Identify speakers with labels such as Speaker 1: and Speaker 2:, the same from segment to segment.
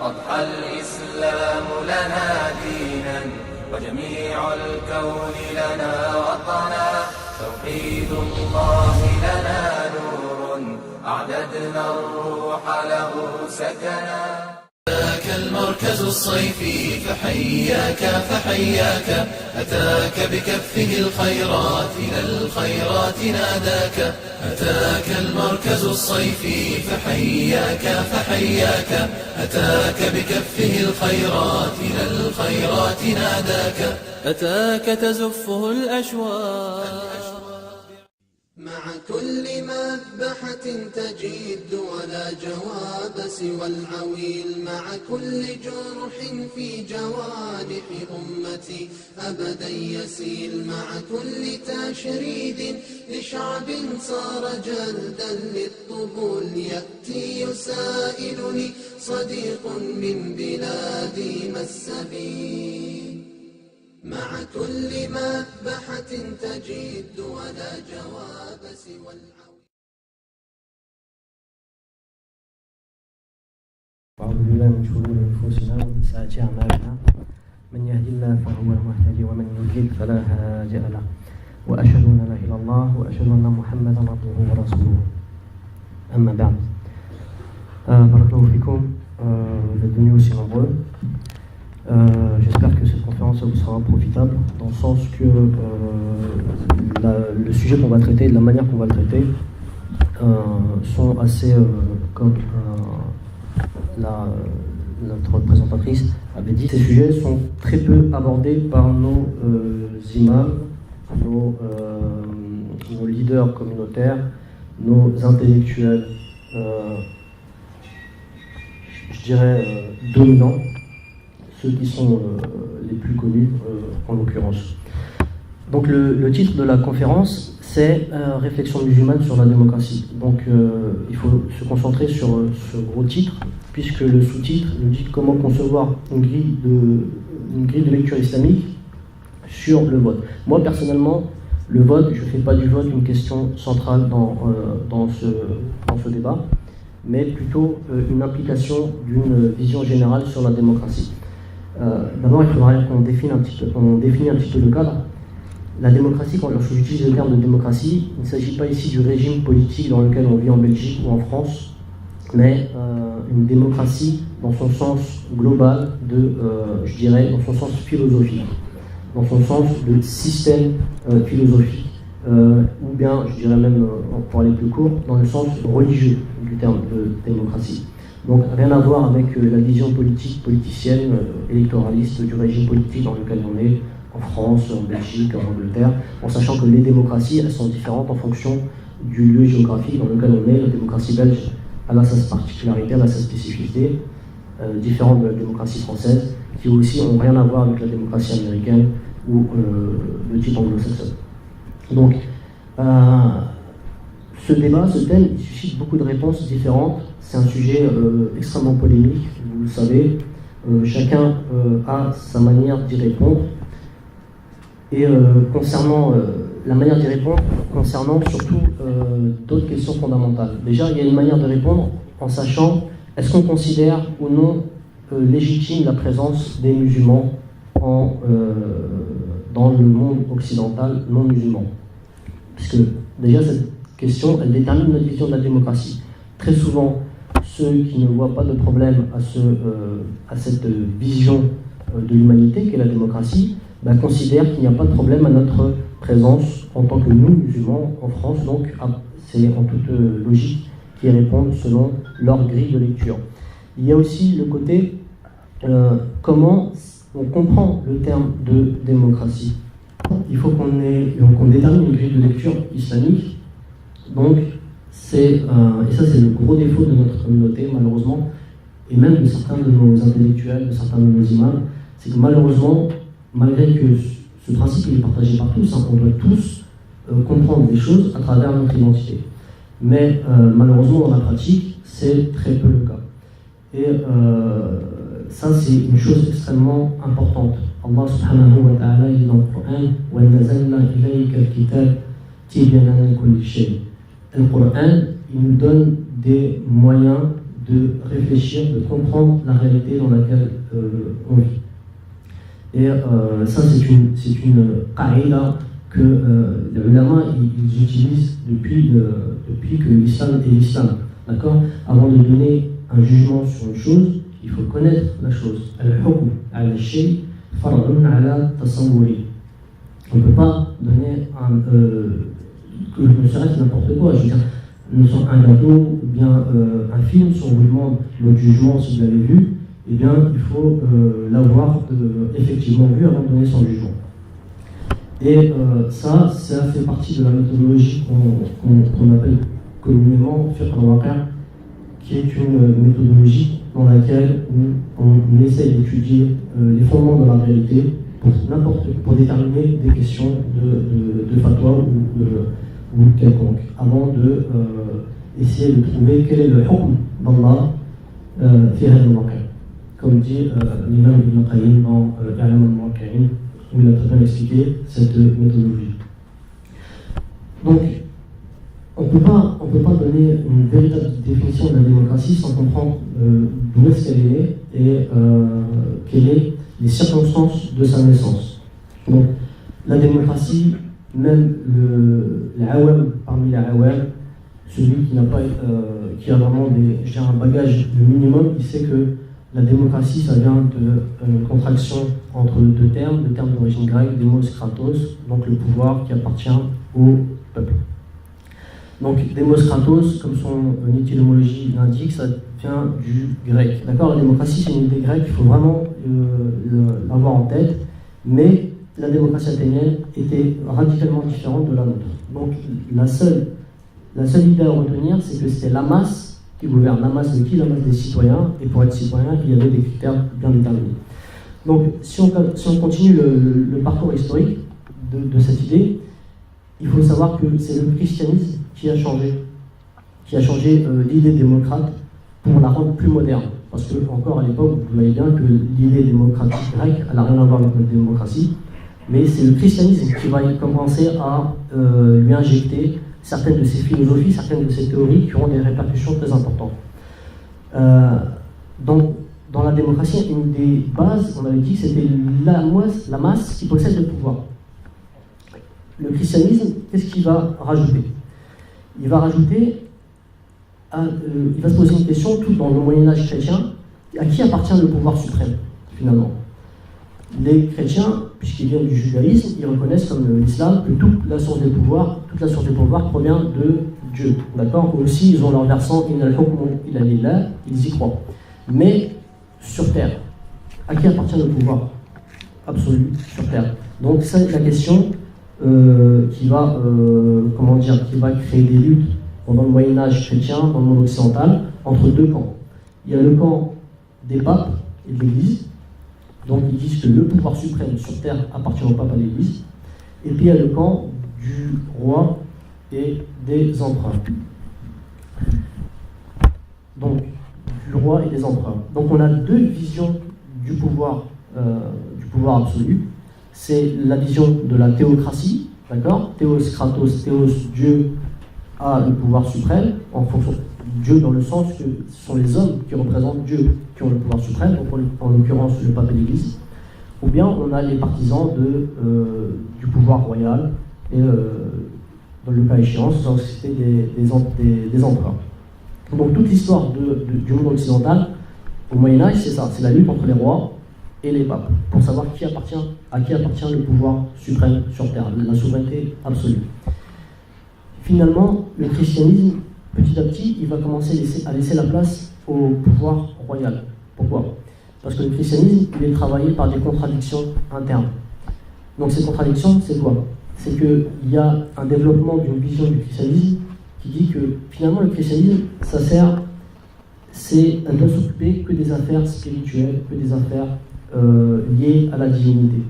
Speaker 1: أضحى الإسلام لنا دينا وجميع الكون لنا وطنا، توحيد الله لنا نور أعددنا الروح له سكنا.
Speaker 2: أتاك المركز الصيفي فحياك فحياك، أتاك بكفه الخيرات إلى الخيرات ناداك. أتاك المركز الصيفي فحياك فحياك، أتاك بكفه الخيرات إلى الخيرات ناداك. أتاك تزفه الأشواق
Speaker 3: مع كل مذبحة تجد ولا جواب سوى العويل، مع كل جرح في جوانح أمتي أبدا يسيل، مع كل تشريد لشعب صار جلدا للطبول يأتي يسائلني صديق من بلادي ما السبيل. مع كل مذبحة تجد ولا جواب سوى العون.
Speaker 4: أعوذ بالله من شرور أنفسنا ومن سيئات أعمالنا، من يهد الله فهو المهتدي ومن يضلل فلا هادي له، وأشهد أن لا إله إلا الله وأشهد أن محمدا عبده ورسوله. أما بعد. Barakallahu fikoum, vous êtes venus aussi nombreux. J'espère que cette conférence vous sera profitable, dans le sens que le sujet qu'on va traiter et la manière qu'on va le traiter sont assez, comme notre présentatrice avait dit, ces sujets sont très peu abordés par nos imams, nos leaders communautaires, nos intellectuels, je dirais dominants, ceux qui sont les plus connus en l'occurrence. Donc le titre de la conférence, c'est Réflexion musulmane sur la démocratie. Donc il faut se concentrer sur ce gros titre, puisque le sous-titre nous dit comment concevoir une grille de lecture islamique sur le vote. Moi personnellement, le vote, je ne fais pas du vote une question centrale dans ce débat, mais plutôt une implication d'une vision générale sur la démocratie. D'abord, il faudrait qu'on définisse un petit peu le cadre. La démocratie, quand j'utilise le terme de démocratie, il ne s'agit pas ici du régime politique dans lequel on vit en Belgique ou en France, mais une démocratie dans son sens global, je dirais, dans son sens philosophique, dans son sens de système philosophique, ou bien, je dirais même, pour aller plus court, dans le sens religieux du terme de démocratie. Donc rien à voir avec la vision politicienne, électoraliste du régime politique dans lequel on est, en France, en Belgique, en Angleterre, en sachant que les démocraties, elles sont différentes en fonction du lieu géographique dans lequel on est. La démocratie belge, elle a sa particularité, elle a sa spécificité, différente de la démocratie française, qui aussi n'ont rien à voir avec la démocratie américaine ou le type anglo-saxon. Donc, ce débat, ce thème, il suscite beaucoup de réponses différentes. C'est un sujet extrêmement polémique, vous le savez. Chacun a sa manière d'y répondre. Et concernant la manière d'y répondre, concernant surtout d'autres questions fondamentales. Déjà, il y a une manière de répondre en sachant est-ce qu'on considère ou non légitime la présence des musulmans dans le monde occidental non musulman. Parce que déjà, cette question, elle détermine notre vision de la démocratie. Très souvent, ceux qui ne voient pas de problème à cette vision de l'humanité qu'est la démocratie, considèrent qu'il n'y a pas de problème à notre présence en tant que nous, musulmans, en France. Donc, c'est en toute logique qu'ils répondent selon leur grille de lecture. Il y a aussi le côté comment on comprend le terme de démocratie. Il faut qu'on détermine une grille de lecture islamique. Donc, et ça c'est le gros défaut de notre communauté, malheureusement, et même de certains de nos intellectuels, de certains de nos imams, c'est que malheureusement, malgré que ce principe est partagé par tous, on doit tous comprendre des choses à travers notre identité. Mais malheureusement, dans la pratique, c'est très peu le cas. Et ça, c'est une chose extrêmement importante. Allah subhanahu wa ta'ala dit dans le Coran « Wa nazalna ilayka al-kitab tibyanan li kulli shay ». Le Coran, il nous donne des moyens de réfléchir, de comprendre la réalité dans laquelle on vit. Et ça, c'est une qaïda que les ulama ils utilisent depuis que l'islam est l'islam. D'accord? Avant de donner un jugement sur une chose, il faut connaître la chose. Al-hukm ala shay far'un ala tasawwuri. On ne peut pas donner ne serait-ce n'importe quoi. Je veux dire, un gâteau ou bien un film, si on vous demande le jugement, si vous l'avez vu, eh bien, il faut l'avoir effectivement vu avant de donner son jugement. Et ça fait partie de la méthodologie qu'on appelle communément fiqh al-waqi', qui est une méthodologie dans laquelle on essaie d'étudier les fondements de la réalité pour déterminer des questions de fatwa ou quelconque, avant de essayer de trouver quel est le hukm d'Allah fi hadha al-waqi'. Comme dit l'imam Ibn Qayyim dans I'lam al-Muwaqqi'in, où il a très bien expliqué cette méthodologie. Donc, on peut pas donner une véritable définition de la démocratie sans comprendre d'où est-ce qu'elle est née et quelles sont les circonstances de sa naissance. Donc, la démocratie, même parmi les awam, celui qui a vraiment un bagage de minimum, il sait que la démocratie, ça vient d'une contraction entre deux termes d'origine grecque, demos kratos, donc le pouvoir qui appartient au peuple. Donc, demos kratos, comme son étymologie l'indique, ça vient du grec. D'accord? La démocratie, c'est une idée grecque, il faut vraiment l'avoir en tête, mais la démocratie athénienne était radicalement différente de la nôtre. Donc, la seule idée à retenir, c'est que c'était la masse qui gouverne. La masse de qui? La masse des citoyens, et pour être citoyen, il y avait des critères bien déterminés. Donc, si on continue le parcours historique de cette idée, il faut savoir que c'est le christianisme qui a changé l'idée démocrate pour la rendre plus moderne. Parce que, encore à l'époque, vous voyez bien que l'idée démocratique grecque, elle n'a rien à voir avec notre démocratie, mais c'est le christianisme qui va commencer à lui injecter certaines de ses philosophies, certaines de ses théories qui auront des répercussions très importantes. Donc, dans la démocratie, une des bases, on avait dit que c'était la masse qui possède le pouvoir. Le christianisme, qu'est-ce qu'il va rajouter? Il va se poser une question, tout dans le Moyen-Âge chrétien, à qui appartient le pouvoir suprême, finalement? Les chrétiens, puisqu'ils viennent du judaïsme, ils reconnaissent comme l'islam que toute la source des pouvoirs provient de Dieu. D'accord? Aussi, ils ont leur versant Innal hukmu illa lillah, ils y croient. Mais sur terre, à qui appartient le pouvoir absolu sur terre? Donc, c'est la question qui va créer des luttes pendant le Moyen-Âge chrétien, dans le monde occidental, entre deux camps. Il y a le camp des papes et de l'Église. Donc ils disent que le pouvoir suprême sur terre appartient au pape, à l'Église. Et puis il y a le camp du roi et des empereurs. Donc, du roi et des empereurs. Donc on a deux visions du pouvoir absolu. C'est la vision de la théocratie, d'accord? Théos, kratos, théos, Dieu a le pouvoir suprême, en fonction de Dieu dans le sens que ce sont les hommes qui représentent Dieu qui ont le pouvoir suprême, donc en l'occurrence le pape et l'Église. Ou bien on a les partisans du pouvoir royal, et dans le cas échéant, c'était des empereurs. Donc toute l'histoire du monde occidental, au Moyen-Âge, c'est ça, c'est la lutte entre les rois et les papes, pour savoir à qui appartient le pouvoir suprême sur terre, la souveraineté absolue. Finalement, le christianisme, petit à petit, il va commencer à laisser la place au pouvoir royal. Pourquoi? Parce que le christianisme, il est travaillé par des contradictions internes. Donc ces contradictions, c'est quoi? C'est qu'il y a un développement d'une vision du christianisme qui dit que finalement le christianisme, elle doit s'occuper que des affaires spirituelles, que des affaires liées à la divinité.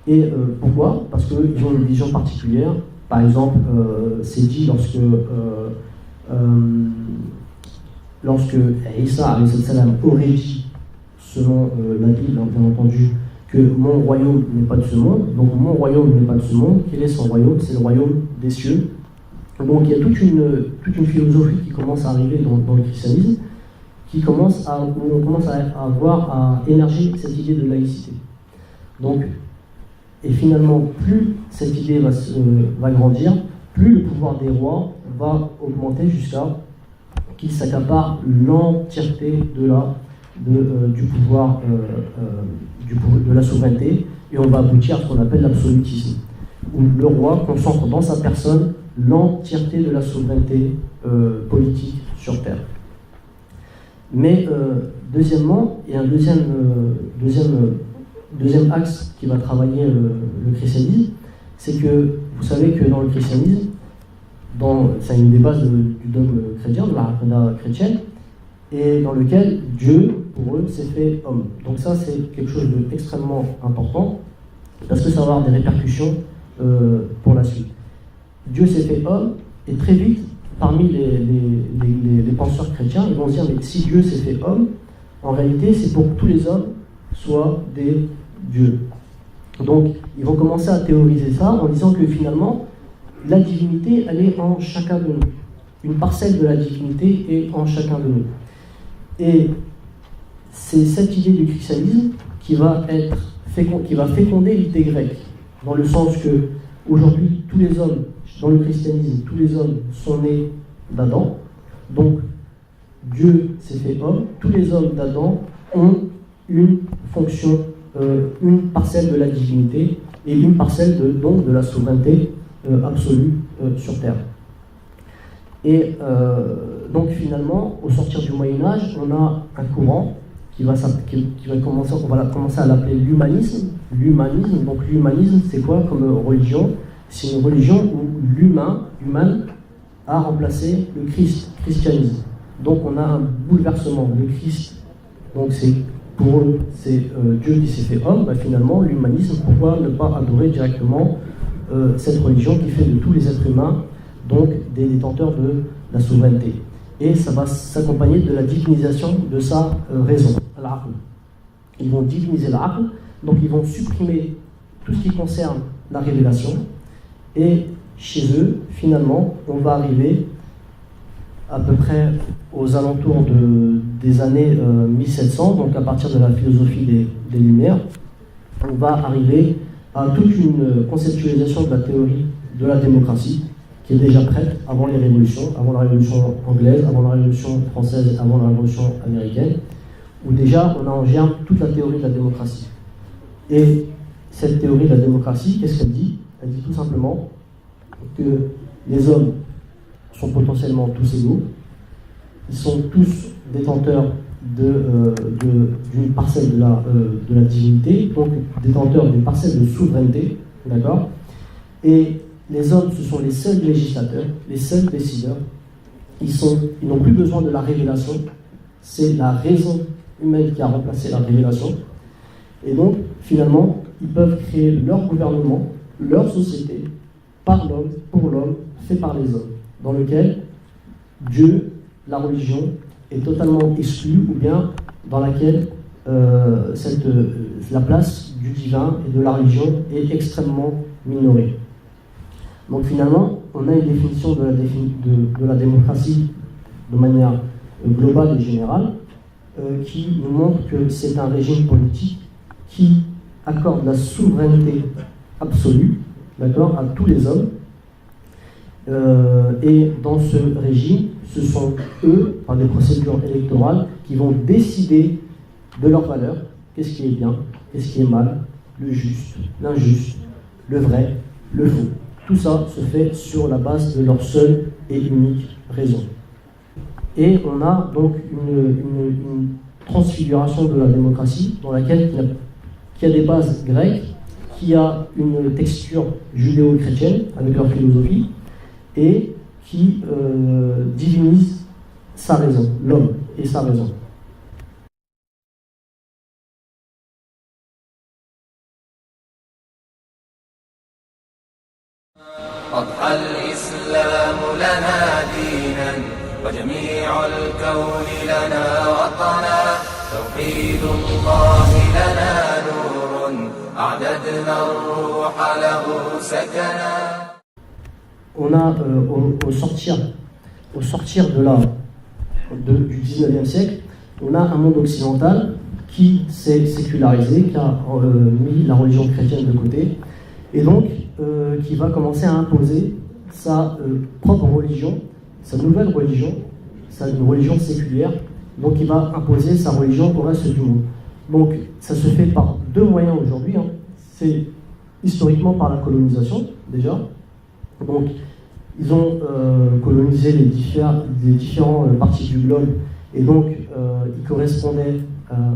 Speaker 4: Et pourquoi? Parce qu'ils ont une vision particulière. Par exemple, c'est dit lorsque Isa aurait dit, selon la Bible, bien entendu, que mon royaume n'est pas de ce monde. Donc mon royaume n'est pas de ce monde. Quel est son royaume? C'est le royaume des cieux. Donc il y a toute une philosophie qui commence à arriver dans le christianisme, où on commence à émerger cette idée de laïcité. Donc, et finalement, plus cette idée va grandir, plus le pouvoir des rois va augmenter jusqu'à qu'ils s'accaparent l'entièreté du pouvoir, de la souveraineté, et on va aboutir à ce qu'on appelle l'absolutisme, où le roi concentre dans sa personne l'entièreté de la souveraineté politique sur terre. Mais deuxièmement, il y a un deuxième axe qui va travailler le christianisme, c'est que vous savez que dans le christianisme, c'est une des bases du dogme chrétien, de la raconta chrétienne, et dans lequel Dieu, pour eux, s'est fait homme. Donc ça, c'est quelque chose d'extrêmement important, parce que ça va avoir des répercussions pour la suite. Dieu s'est fait homme, et très vite, parmi les penseurs chrétiens, ils vont se dire, mais si Dieu s'est fait homme, en réalité, c'est pour que tous les hommes soient des dieux. Donc, ils vont commencer à théoriser ça en disant que finalement, la divinité, elle est en chacun de nous. Une parcelle de la divinité est en chacun de nous. Et c'est cette idée du christianisme qui va féconder l'idée grecque, dans le sens que aujourd'hui, tous les hommes, dans le christianisme, tous les hommes sont nés d'Adam. Donc, Dieu s'est fait homme. Tous les hommes d'Adam ont une fonction, une parcelle de la divinité et une parcelle de la souveraineté absolue sur terre. Et donc finalement, au sortir du Moyen-Âge, on a un courant qui va commencer, on va commencer à l'appeler l'humanisme. Donc l'humanisme, c'est quoi comme religion? C'est une religion où l'humain a remplacé le christianisme. Donc on a un bouleversement. Le Christ, donc pour eux, c'est Dieu qui s'est fait homme. Finalement, l'humanisme, pourquoi ne pas adorer directement cette religion qui fait de tous les êtres humains donc des détenteurs de la souveraineté? Et ça va s'accompagner de la divinisation de sa raison, l'aql. Ils vont diviniser l'aql, donc ils vont supprimer tout ce qui concerne la révélation. Et chez eux, finalement, on va arriver à peu près aux alentours des années 1700, donc à partir de la philosophie des Lumières, on va arriver à toute une conceptualisation de la théorie de la démocratie qui est déjà prête avant les révolutions, avant la révolution anglaise, avant la révolution française, avant la révolution américaine, où déjà on a en germe toute la théorie de la démocratie. Et cette théorie de la démocratie, qu'est-ce qu'elle dit? Elle dit tout simplement que les hommes sont potentiellement tous égaux, ils sont tous détenteurs d'une parcelle de la divinité, donc détenteurs d'une parcelle de souveraineté, d'accord? Et les hommes, ce sont les seuls législateurs, les seuls décideurs. Ils n'ont plus besoin de la révélation. C'est la raison humaine qui a remplacé la révélation. Et donc, finalement, ils peuvent créer leur gouvernement, leur société, par l'homme, pour l'homme, fait par les hommes, dans lequel Dieu, la religion, est totalement exclue, ou bien dans laquelle la place du divin et de la religion est extrêmement minorée. Donc finalement, on a une définition de la démocratie de manière globale et générale qui nous montre que c'est un régime politique qui accorde la souveraineté absolue, d'accord, à tous les hommes. Et dans ce régime, ce sont eux, par des procédures électorales, qui vont décider de leurs valeurs, qu'est-ce qui est bien, qu'est-ce qui est mal, le juste, l'injuste, le vrai, le faux. Tout ça se fait sur la base de leur seule et unique raison. Et on a donc une transfiguration de la démocratie dans laquelle qui a des bases grecques, qui a une texture judéo-chrétienne avec leur philosophie et qui divinise sa raison, l'homme et sa raison.
Speaker 1: أضحى الإسلام لنا دينا وجميع الكون لنا وطنا توحيد الله لنا نور أعددنا الروح له سكنا.
Speaker 4: on a au sortir du 19e siècle, on a un monde occidental qui s'est sécularisé, qui a mis la religion chrétienne de côté, et donc qui va commencer à imposer sa propre religion, sa nouvelle religion, une religion séculière, donc il va imposer sa religion au reste du monde. Donc ça se fait par deux moyens aujourd'hui, hein. C'est historiquement par la colonisation déjà, donc ils ont colonisé les différentes parties du globe, et donc ils correspondaient,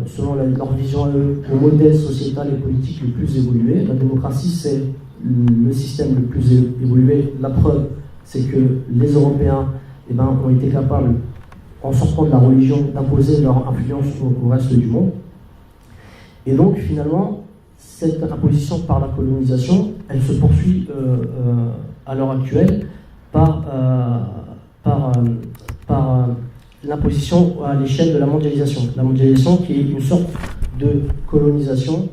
Speaker 4: selon leur vision à eux, au modèle sociétal et politique le plus évolué. La démocratie, c'est le système le plus évolué. La preuve, c'est que les Européens ont été capables, en sortant de la religion, d'imposer leur influence au reste du monde. Et donc, finalement, cette imposition par la colonisation, elle se poursuit à l'heure actuelle par l'imposition à l'échelle de la mondialisation. La mondialisation qui est une sorte de colonisation,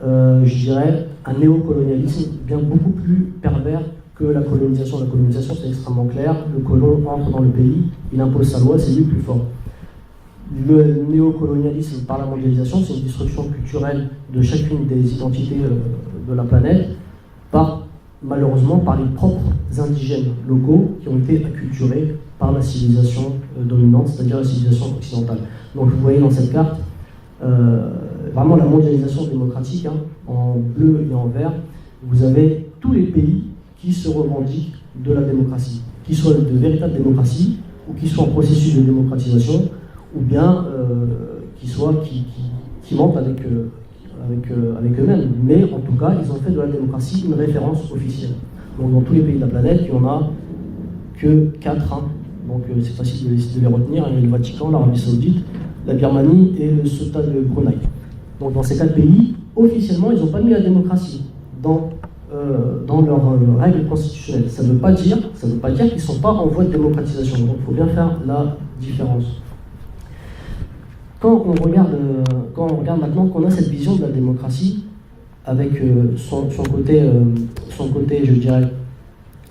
Speaker 4: je dirais, un néocolonialisme bien beaucoup plus pervers que la colonisation. La colonisation, c'est extrêmement clair. Le colon entre dans le pays, il impose sa loi, c'est lui le plus fort. Le néocolonialisme par la mondialisation, c'est une destruction culturelle de chacune des identités de la planète, malheureusement par les propres indigènes locaux qui ont été acculturés par la civilisation dominante, c'est-à-dire la civilisation occidentale. Donc vous voyez dans cette carte vraiment la mondialisation démocratique, hein, en bleu et en vert. Vous avez tous les pays qui se revendiquent de la démocratie, qui soient de véritables démocraties, ou qui soient en processus de démocratisation, ou bien qui mentent avec eux-mêmes. Mais en tout cas, ils ont fait de la démocratie une référence officielle. Donc dans tous les pays de la planète, il n'y en a que 4. Hein. Donc c'est facile de les retenir. Il y a le Vatican, l'Arabie Saoudite, la Birmanie et le Sultan de Brunei. Donc dans ces 4 pays, officiellement, ils n'ont pas mis la démocratie dans leurs règles constitutionnelles. Ça ne veut pas dire qu'ils ne sont pas en voie de démocratisation. Donc il faut bien faire la différence. Quand on regarde maintenant qu'on a cette vision de la démocratie, avec son côté, je dirais,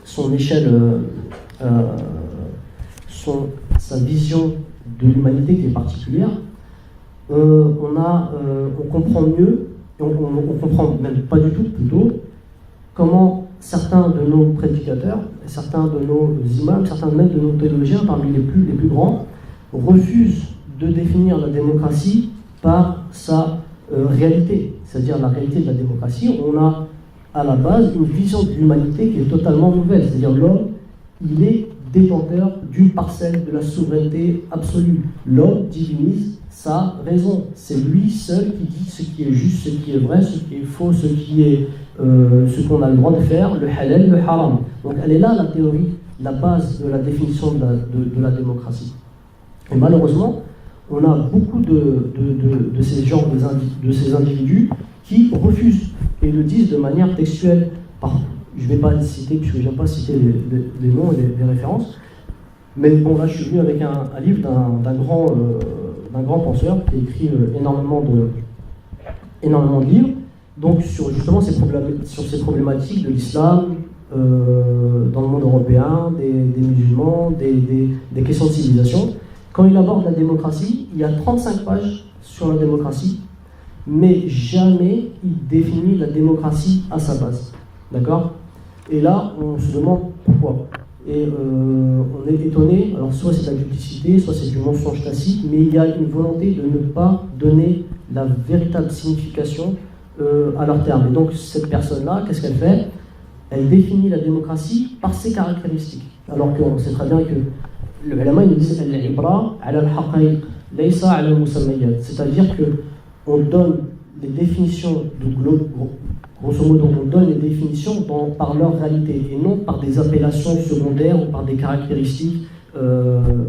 Speaker 4: son échelle, sa vision de l'humanité qui est particulière, on comprend mieux, et on comprend même pas du tout plutôt, comment certains de nos prédicateurs, certains de nos imams, certains même de nos théologiens, parmi les plus grands, refusent de définir la démocratie par sa réalité, c'est-à-dire la réalité de la démocratie. On a à la base une vision de l'humanité qui est totalement nouvelle, c'est-à-dire l'homme, il est détenteur d'une parcelle de la souveraineté absolue. L'homme divinise sa raison, c'est lui seul qui dit ce qui est juste, ce qui est vrai, ce qui est faux, ce qu'on a le droit de faire, le halal, le haram. Donc elle est là la théorie, la base de la définition de la démocratie. Et malheureusement, on a beaucoup de ces genres de ces individus qui refusent et le disent de manière textuelle. Je ne vais pas les citer puisque je n'aime pas citer les noms et les références. Mais bon, là je suis venu avec un livre d'un grand penseur qui a écrit énormément de livres, donc sur justement sur ces problématiques de l'islam dans le monde européen, des musulmans, des questions de civilisation. Quand il aborde la démocratie, il y a 35 pages sur la démocratie, mais jamais il définit la démocratie à sa base. D'accord ? Et là, on se demande pourquoi. Et on est étonné, alors soit c'est de la duplicité, soit c'est du mensonge tacite, mais il y a une volonté de ne pas donner la véritable signification à leur terme. Et donc cette personne-là, qu'est-ce qu'elle fait ? Elle définit la démocratie par ses caractéristiques. Alors qu'on sait très bien que le ulama, ils nous disent al-ibra ala al-haqa'iq laysa ala al-musammayat, c'est-à-dire qu'on donne les définitions grosso modo, on donne les définitions par leur réalité et non par des appellations secondaires ou par des caractéristiques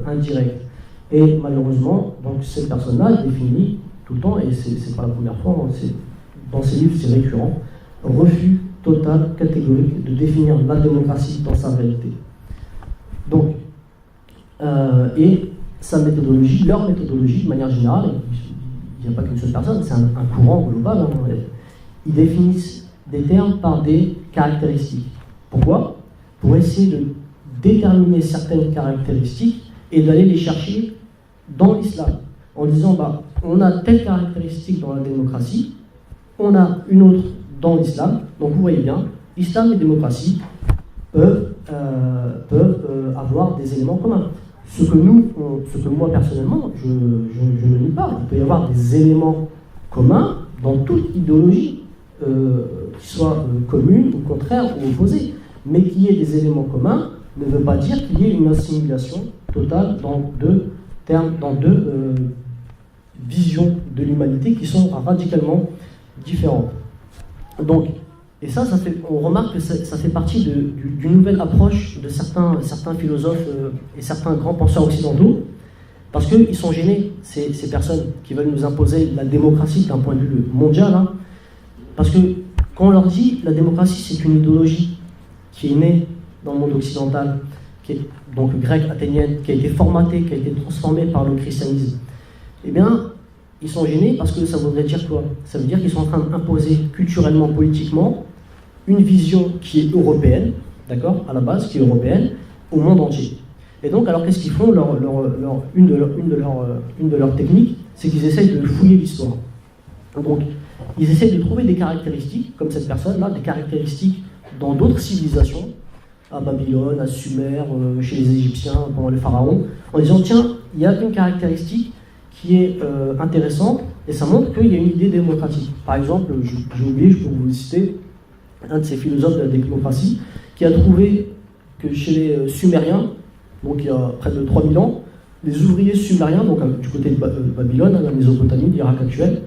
Speaker 4: indirectes. Et malheureusement, donc cette personne-là définit tout le temps, et c'est pas la première fois, dans ses livres c'est récurrent, refus total, catégorique de définir la démocratie dans sa réalité. Donc, et sa leur méthodologie de manière générale, il n'y a pas qu'une seule personne, c'est un courant global, hein, ils définissent des termes par des caractéristiques. Pourquoi ? pour essayer de déterminer certaines caractéristiques et d'aller les chercher dans l'islam, en disant on a telle caractéristique dans la démocratie, on a une autre dans l'islam, donc vous voyez bien, islam et démocratie peuvent avoir des éléments communs. Ce que moi personnellement, je ne nie pas, il peut y avoir des éléments communs dans toute idéologie, qui soient communes ou contraires ou opposées, mais qu'il y ait des éléments communs ne veut pas dire qu'il y ait une assimilation totale dans deux visions de l'humanité qui sont radicalement différentes. Donc, et ça on remarque que ça fait partie d'une nouvelle approche de certains philosophes et certains grands penseurs occidentaux, parce qu'ils sont gênés, ces personnes qui veulent nous imposer la démocratie d'un point de vue mondial, hein, parce que quand on leur dit la démocratie c'est une idéologie qui est née dans le monde occidental, qui est donc grecque, athénienne, qui a été formatée, qui a été transformée par le christianisme, eh bien, ils sont gênés parce que ça voudrait dire quoi? Ça veut dire qu'ils sont en train d'imposer culturellement, politiquement, une vision qui est européenne, d'accord, à la base, qui est européenne, au monde entier. Et donc, alors qu'est-ce qu'ils font? Une de leurs techniques, c'est qu'ils essayent de fouiller l'histoire. Donc, ils essayent de trouver des caractéristiques, comme cette personne-là, des caractéristiques dans d'autres civilisations, à Babylone, à Sumer, chez les Égyptiens, pendant les pharaons, en disant, tiens, il y a une caractéristique qui est intéressante, et ça montre qu'il y a une idée démocratique. Par exemple, j'ai oublié, je peux vous citer, un de ces philosophes de la démocratie, qui a trouvé que chez les Sumériens, donc il y a près de 3000 ans, les ouvriers sumériens, donc du côté de Babylone, la Mésopotamie, l'Irak actuel,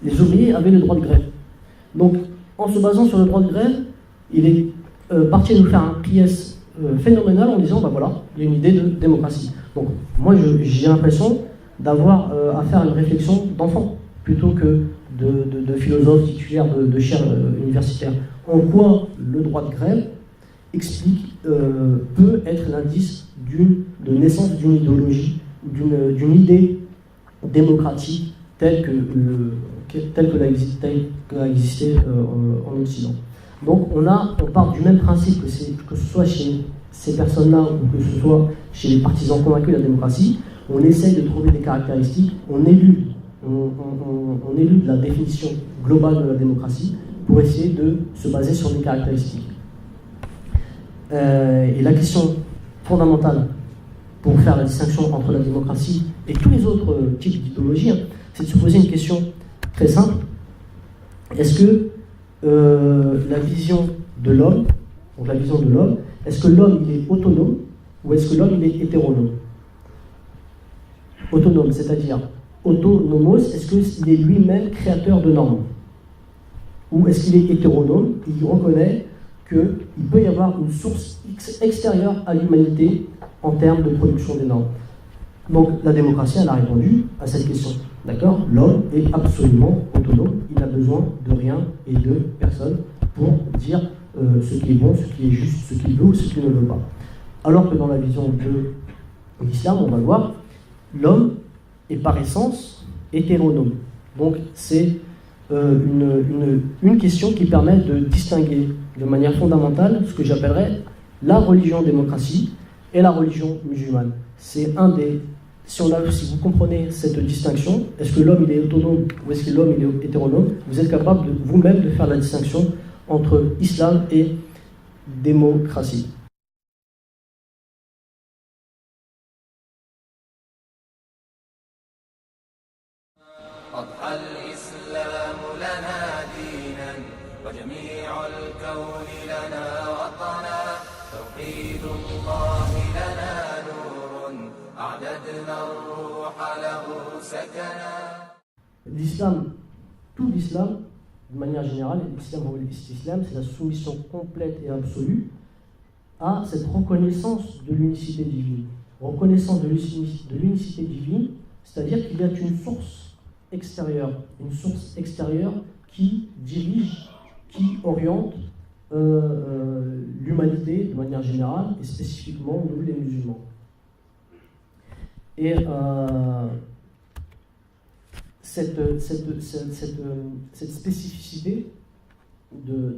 Speaker 4: les ouvriers avaient le droit de grève. Donc, en se basant sur le droit de grève, il est parti nous faire un pièce phénoménal en disant, voilà, il y a une idée de démocratie. Donc, moi, j'ai l'impression d'avoir à faire une réflexion d'enfant, plutôt que de philosophes titulaires de chaires universitaires. En quoi le droit de grève peut être l'indice de naissance d'une idéologie, d'une idée démocratique telle qu'elle a existé en Occident. Donc on part du même principe que ce soit chez ces personnes-là ou que ce soit chez les partisans convaincus de la démocratie, on essaye de trouver des caractéristiques, on élude la définition globale de la démocratie pour essayer de se baser sur des caractéristiques. Et la question fondamentale pour faire la distinction entre la démocratie et tous les autres types d'idéologies, c'est de se poser une question très simple. Est-ce que la vision de l'homme, est-ce que l'homme il est autonome ou est-ce que l'homme il est hétéronome? Autonome, c'est-à-dire autonomos, est-ce qu'il est lui-même créateur de normes? Ou est-ce qu'il est hétéronome? Il reconnaît qu'il peut y avoir une source extérieure à l'humanité en termes de production des normes. Donc la démocratie, elle a répondu à cette question. D'accord? L'homme est absolument autonome, il n'a besoin de rien et de personne pour dire ce qui est bon, ce qui est juste, ce qu'il veut ou ce qu'il ne veut pas. Alors que dans la vision de l'islam, on va le voir, l'homme est par essence hétéronome. Donc c'est une question qui permet de distinguer de manière fondamentale ce que j'appellerais la religion démocratie et la religion musulmane. C'est si vous comprenez cette distinction, est-ce que l'homme il est autonome ou est-ce que l'homme il est hétéronome, vous êtes capable vous-même de faire la distinction entre islam et démocratie. L'islam, tout l'islam, de manière générale, l'islam, c'est la soumission complète et absolue à cette reconnaissance de l'unicité divine. Reconnaissance de l'unicité divine, c'est-à-dire qu'il y a une source extérieure qui dirige, qui oriente l'humanité de manière générale, et spécifiquement nous les musulmans. Et cette spécificité de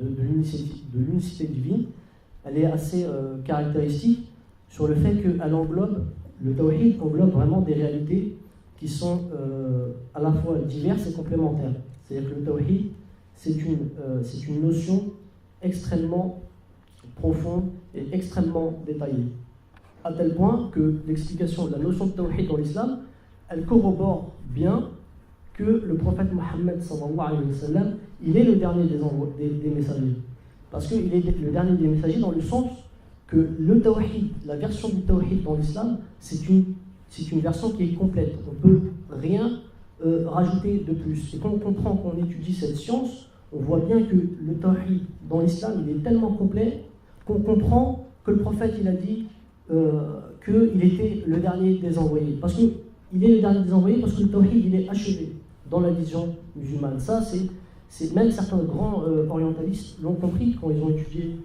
Speaker 4: l'unicité divine, elle est assez caractéristique sur le fait qu'elle englobe, le tawhid englobe vraiment des réalités qui sont à la fois diverses et complémentaires. C'est-à-dire que le tawhid, c'est une notion extrêmement profonde et extrêmement détaillée. À tel point que l'explication de la notion de tawhid dans l'islam, elle corrobore bien que le prophète Mohammed sallallahu alayhi wa sallam, il est le dernier des messagers. Parce qu'il est le dernier des messagers dans le sens que le tawhid, la version du tawhid dans l'islam, c'est une version qui est complète. On ne peut rien rajouter de plus. Et quand on comprend, qu'on étudie cette science, on voit bien que le tawhid dans l'islam, il est tellement complet qu'on comprend que le prophète, il a dit qu'il était le dernier des envoyés. Parce qu'il est le dernier des envoyés, parce que le tawhid, il est achevé dans la vision musulmane. Ça, c'est même certains grands orientalistes l'ont compris quand ils ont étudié,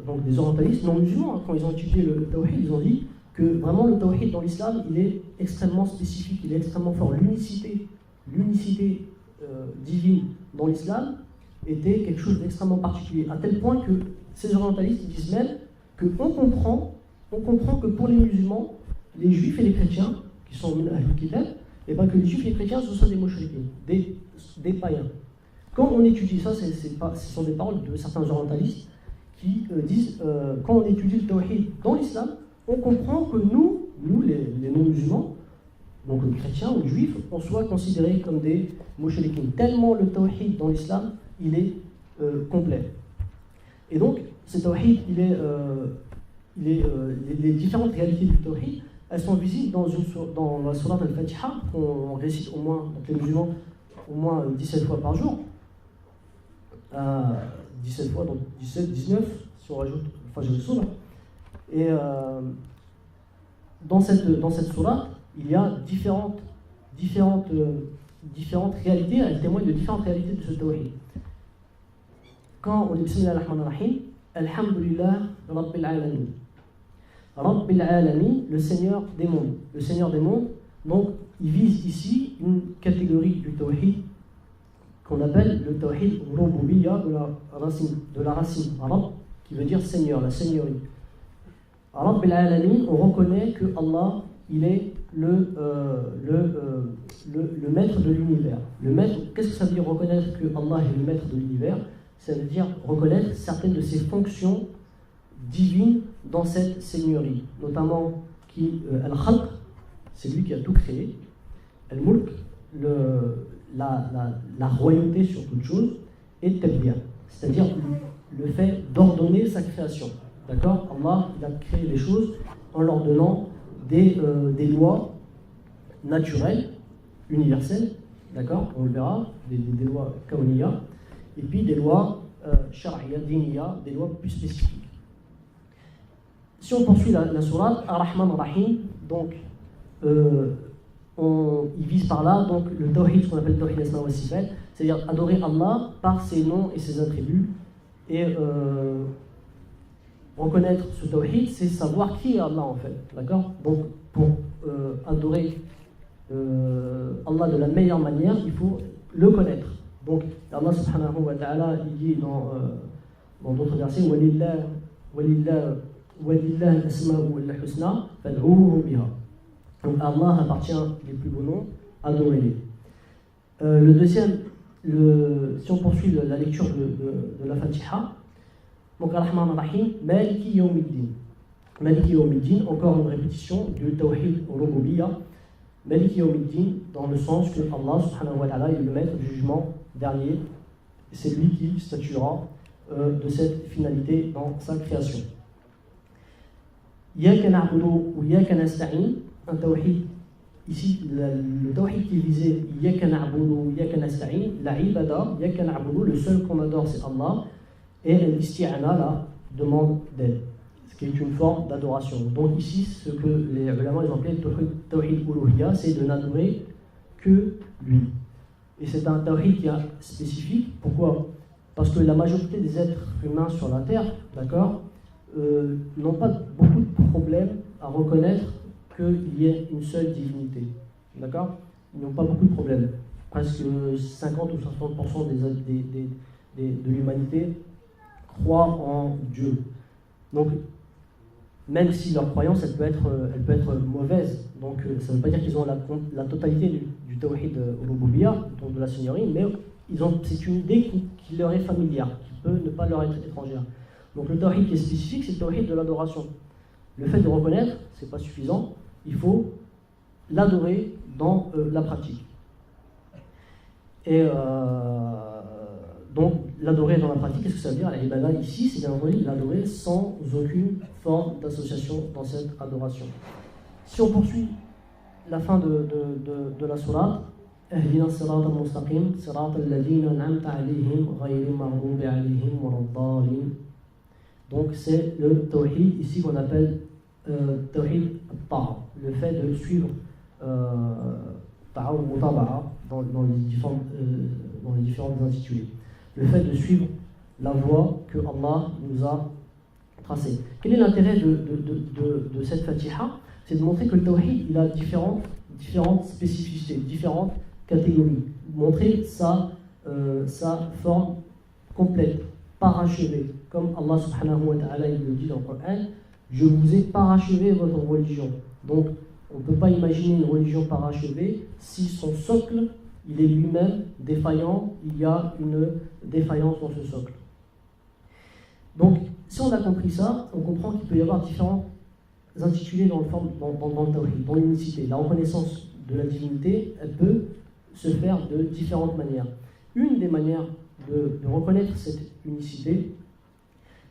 Speaker 4: donc des orientalistes non musulmans, quand ils ont étudié le tawhid, ils ont dit que vraiment le tawhid dans l'islam, il est extrêmement spécifique, il est extrêmement fort. L'unicité divine dans l'islam était quelque chose d'extrêmement particulier, à tel point que ces orientalistes ils disent même qu'on comprend que pour les musulmans, les juifs et les chrétiens, qui sont al-Kitab, et bien que les juifs et les chrétiens, ce sont des mouchriquins, des païens. Quand on étudie ça, ce sont des paroles de certains orientalistes qui disent, quand on étudie le tawhid dans l'islam, on comprend que nous les non-musulmans, donc les chrétiens ou les juifs, on soit considérés comme des mouchriquins. Tellement le tawhid dans l'islam, il est complet. Et donc, ce tawhid, les différentes réalités du tawhid, elles sont visibles dans la sourate al-Fatiha, qu'on récite au moins, donc les musulmans, au moins 17 fois par jour. 17 fois, donc 17, 19, si on rajoute, enfin je le sourate. Et dans cette sourate, il y a différentes réalités, elles témoignent de différentes réalités de ce tawhid. Quand on dit Bismillah ar-Rahman ar-Rahim, Alhamdulillah Rabbil Alamin. Rabbil Alamin, le Seigneur des mondes. Le Seigneur des mondes, donc, il vise ici une catégorie du tawhid qu'on appelle le tawhid rububiyya de la racine arabe, qui veut dire Seigneur, la Seigneurie. Rabbil Alamin, on reconnaît que Allah, il est le maître de l'univers. Qu'est-ce que ça veut dire reconnaître que Allah est le maître de l'univers? Ça veut dire reconnaître certaines de ses fonctions divines dans cette seigneurie, notamment Al-Khalq, c'est lui qui a tout créé, Al-Mulk, la royauté sur toute chose, et Tabbiya, c'est-à-dire le fait d'ordonner sa création. D'accord? Allah, il a créé les choses en leur donnant des lois naturelles, universelles, d'accord? On le verra, des lois kawniyya, et puis des lois shar'iyya, diniyya, des lois plus spécifiques. Si on poursuit la sourate, Ar-Rahman Ar-Rahim, donc il vise par là donc le tawhid, ce qu'on appelle le tawhid asma wa sifat, c'est-à-dire adorer Allah par ses noms et ses attributs, et reconnaître ce tawhid, c'est savoir qui est Allah en fait, d'accord? Donc pour adorer Allah de la meilleure manière, il faut le connaître. Donc Allah subhanahu wa ta'ala, il dit dans d'autres versets, وَلِلَّهِ الْأَسْمَاءُ الْحُسْنَى فَادْعُوهُ بِهَا. Donc Allah appartient les plus beaux noms, adorez-les. Le deuxième, si on poursuit la lecture de la Fatiha, donc Ar-Rahman Ar-Rahim, Maliki Yawmiddin. Maliki Yawmiddin, encore une répétition du Tawhid Rububiyya. Maliki Yawmiddin, dans le sens que Allah subhanahu wa ta'ala est le maître du jugement dernier, c'est lui qui statuera de cette finalité dans sa création. Iyaka na'budu ou Iyaka nasta'in, un tawhid, ici le tawhid qui est visé, Iyaka na'budu ou Iyaka nasta'in, la ibada, Iyaka na'budu, le seul qu'on adore c'est Allah, et l'isti'ana, la demande d'aide, ce qui est une forme d'adoration. Donc ici, ce que les ulama ils ont appelé tawhid uluhiyya, c'est de n'adorer que lui. Et c'est un tawhid qui est spécifique. Pourquoi? Parce que la majorité des êtres humains sur la terre, d'accord, n'ont pas beaucoup de problèmes à reconnaître qu'il y ait une seule divinité. D'accord? Ils n'ont pas beaucoup de problèmes. Presque 50 ou 60% de l'humanité croient en Dieu. Donc, même si leur croyance, elle peut être mauvaise. Donc, ça ne veut pas dire qu'ils ont la totalité du tawhid al-rububiyyah, donc de la seigneurie, mais c'est une idée qui leur est familière, qui peut ne pas leur être étrangère. Donc, le tawhid qui est spécifique, c'est le tawhid de l'adoration. Le fait de reconnaître, ce n'est pas suffisant, il faut l'adorer dans la pratique. Et donc, l'adorer dans la pratique, qu'est-ce que ça veut dire? L'ibada ici, c'est bien entendu l'adorer sans aucune forme d'association dans cette adoration. Si on poursuit la fin de la sourate, Ihdina sirata al-mustaqim, sirata alladhina an'amta alayhim, ghayri maghdubi alayhim waladdallin. Donc, c'est le tawhid ici qu'on appelle tawhid al-ta'a, le fait de suivre ta'a ou mutaba'a dans les différents intitulés. Le fait de suivre la voie que Allah nous a tracée. Quel est l'intérêt de cette Fatiha? C'est de montrer que le tawhid il a différentes spécificités, différentes catégories. Montrer sa forme complète, parachevée. Comme Allah subhanahu wa ta'ala il le dit dans le Coran, je vous ai parachevé votre religion. Donc on ne peut pas imaginer une religion parachevée si son socle il est lui-même défaillant, il y a une défaillance dans ce socle. Donc, si on a compris ça, on comprend qu'il peut y avoir différents intitulés dans le tawhid, dans l'unicité. La reconnaissance de la divinité, elle peut se faire de différentes manières. Une des manières de reconnaître cette unicité,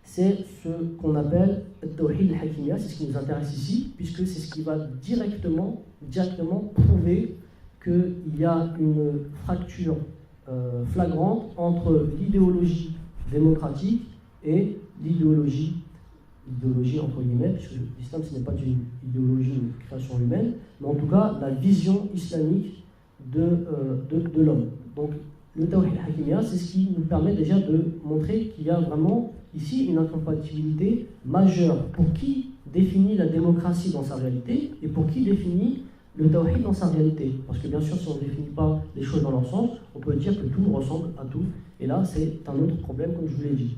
Speaker 4: c'est ce qu'on appelle le tawhid al-hakimiyya, c'est ce qui nous intéresse ici, puisque c'est ce qui va directement prouver qu'il y a une fracture flagrante entre l'idéologie démocratique et l'idéologie entre guillemets, puisque l'islam ce n'est pas une idéologie, une création humaine, mais en tout cas la vision islamique de l'homme. Donc le tawhid al-hakimiyya, c'est ce qui nous permet déjà de montrer qu'il y a vraiment ici une incompatibilité majeure pour qui définit la démocratie dans sa réalité et pour qui définit le tawhid dans sa réalité. Parce que bien sûr, si on ne définit pas les choses dans leur sens, on peut dire que tout ressemble à tout. Et là, c'est un autre problème, comme je vous l'ai dit.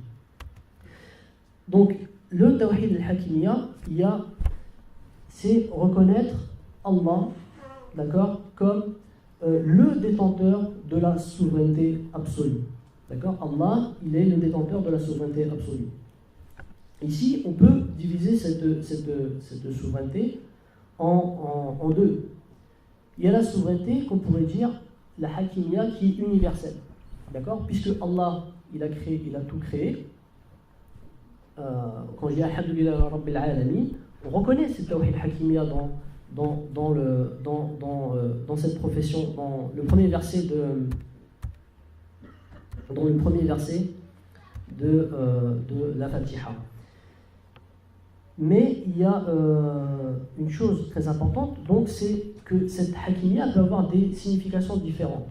Speaker 4: Donc, le tawhid al-hakimiyya, c'est reconnaître Allah, d'accord, comme le détenteur de la souveraineté absolue. D'accord? Allah, il est le détenteur de la souveraineté absolue. Ici, on peut diviser cette souveraineté en deux. Il y a la souveraineté qu'on pourrait dire la hakimiyya qui est universelle. D'accord? Puisque Allah, il a tout créé. Quand je dis Alhamdulillah Rabbil Alamin, on reconnaît cette tawhid hakimiyya dans cette profession, dans le premier verset de la Fatiha. Mais il y a une chose très importante, donc c'est que cette hakimiyya peut avoir des significations différentes.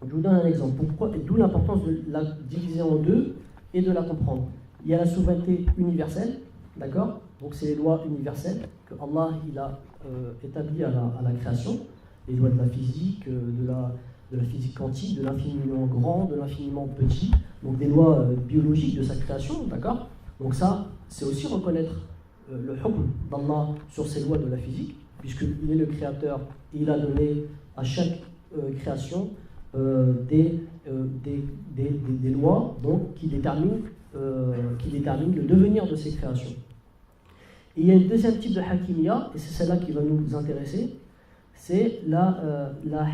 Speaker 4: Je vous donne un exemple. D'où l'importance de la diviser en deux et de la comprendre. Il y a la souveraineté universelle, d'accord? Donc c'est les lois universelles que Allah il a établies à la création, les lois de la physique, de la physique quantique, de l'infiniment grand, de l'infiniment petit, donc des lois biologiques de sa création, d'accord? Donc ça, c'est aussi reconnaître le hukm d'Allah sur ces lois de la physique, puisqu'il est le créateur et il a donné à chaque création des lois donc, qui déterminent le devenir de ces créations. Et il y a un deuxième type de hakimiyya, et c'est celle-là qui va nous intéresser, c'est la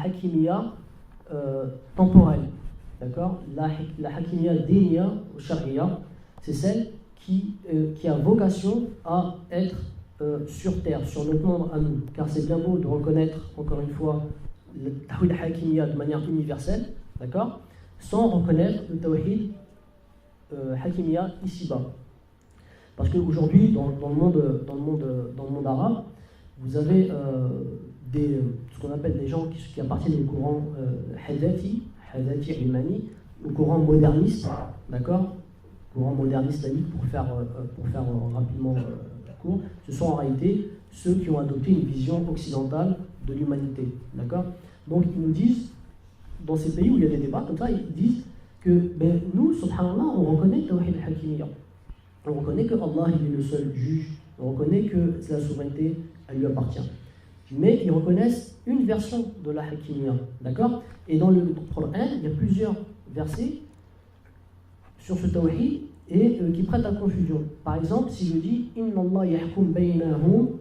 Speaker 4: hakimiyya temporelle. D'accord? La hakimiyya diniya ou shariya, c'est celle qui a vocation à être sur terre, sur notre monde à nous. Car c'est bien beau de reconnaître, encore une fois, le tawhid hakimiyya de manière universelle, d'accord, sans reconnaître le tawhid hakimiyya ici-bas. Parce qu'aujourd'hui, dans le monde arabe, vous avez ce qu'on appelle des gens qui appartiennent au courant Hadati Imani, au courant moderniste, d'accord, courant moderniste islamique pour faire rapidement court. Ce sont en réalité ceux qui ont adopté une vision occidentale de l'humanité, d'accord. Donc ils nous disent, dans ces pays où il y a des débats comme ça, ils disent que nous, subhanallah, on reconnaît le tawhid al-hakimiyya. on reconnaît que Allah il est le seul juge, on reconnaît que la souveraineté elle lui appartient. Mais ils reconnaissent une version de la Hakimiyya, d'accord? Et dans le Coran, il y a plusieurs versets sur ce tawhid et qui prêtent à confusion. Par exemple, si je dis Inna Allah yahkum baynahum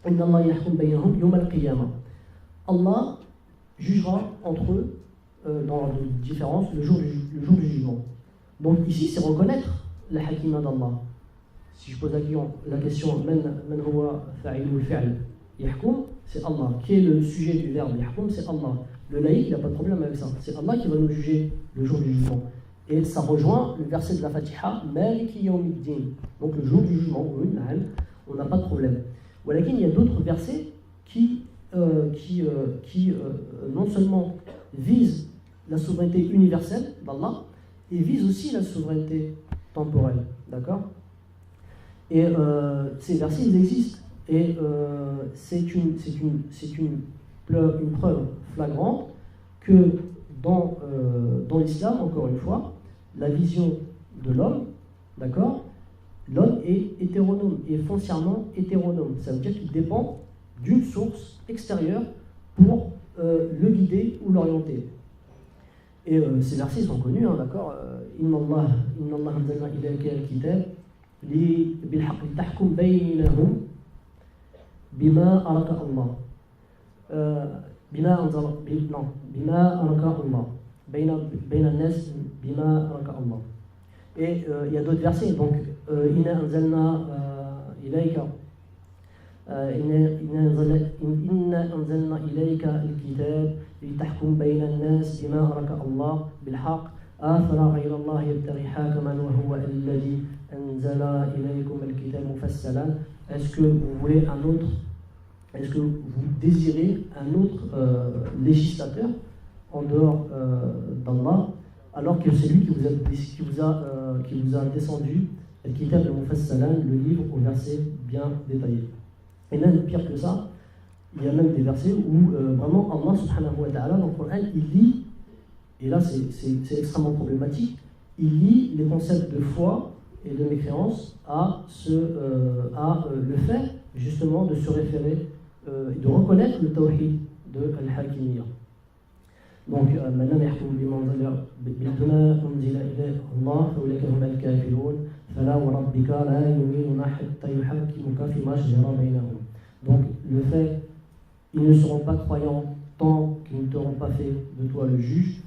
Speaker 4: yawm al-qiyamah. Allah jugera entre eux dans la différence le jour du jugement. Donc ici, c'est reconnaître la Hakimiyya d'Allah. Si je pose la question Man huwa fa'ilul fi'l yahkum, c'est Allah. Qui est le sujet du verbe yahkum? C'est Allah. Le laïc, il n'a pas de problème avec ça. C'est Allah qui va nous juger le jour du jugement. Et ça rejoint le verset de la Fatiha, Maliki yawmiddin. Donc le jour du jugement, on n'a pas de problème. Voilà qu'il y a d'autres versets qui non seulement visent la souveraineté universelle d'Allah, et visent aussi la souveraineté temporelle. D'accord? Et ces versets, ils existent. Et c'est une preuve flagrante que dans l'islam, encore une fois, la vision de l'homme, d'accord, l'homme est hétéronome, est foncièrement hétéronome. Ça veut dire qu'il dépend d'une source extérieure pour le guider ou l'orienter. Et ces versets sont connus, hein, d'accord. Inna Allah anzalna ilayka al-kitab bil haqq tahkum baynahum bima araka Allah. Bima araka Allah. Bayna an-nas bima araka Allah. Et il y a d'autres versets. Donc inna anzalna ilayka إنا أنزلنا إليك الكتاب لتحكم بين الناس بما أراك الله بالحق آثر غير الله يبتغي حاكما وهو الذي أنزل إليكم الكتاب مفصلا. Est-ce que vous voulez est-ce que vous désirez un autre législateur en dehors d'Allah, alors que c'est lui qui vous a descendu le kitab al-mufassalan, le livre au verset bien détaillé. Et même pire que ça, il y a même des versets où vraiment Allah subhanahu wa ta'ala dans le Coran, il lit, et là c'est extrêmement problématique, il lit les concepts de foi et de mécréance à le fait justement de se référer, de reconnaître le tawhid de al-Hakimiyya. Donc, maintenant, donc, le fait, ils ne seront pas croyants tant qu'ils ne t'auront pas fait de toi le juge.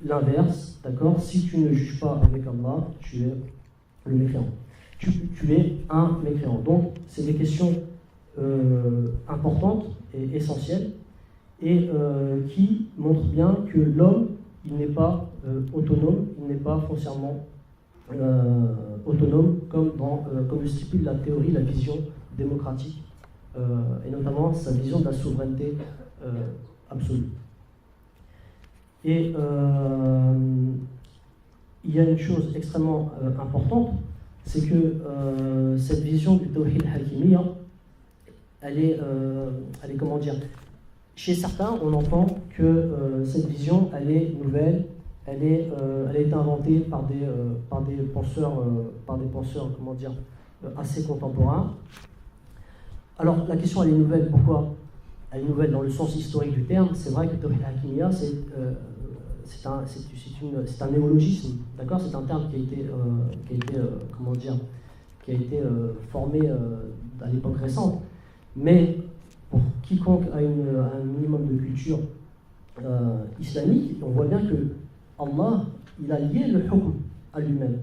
Speaker 4: L'inverse, d'accord, si tu ne juges pas avec Allah, tu es le mécréant. Tu es un mécréant. Donc, c'est des questions importantes et essentielles et qui montrent bien que l'homme, il n'est pas autonome, il n'est pas foncièrement autonome comme le stipule la théorie, la vision démocratique et notamment sa vision de la souveraineté absolue. Et il y a une chose extrêmement importante, c'est que cette vision du Tawhid Hakimiyya, elle est comment dire, chez certains, on entend que cette vision, elle est nouvelle, elle a été inventée par des penseurs, comment dire, assez contemporains. Alors, la question, elle est nouvelle. Pourquoi? Elle est nouvelle dans le sens historique du terme. C'est vrai que Tawhid Hakimiyya, c'est un néologisme, d'accord? C'est un terme qui a été formé à l'époque récente. Mais pour quiconque a un minimum de culture islamique, on voit bien que Allah, il a lié le hukm à lui-même.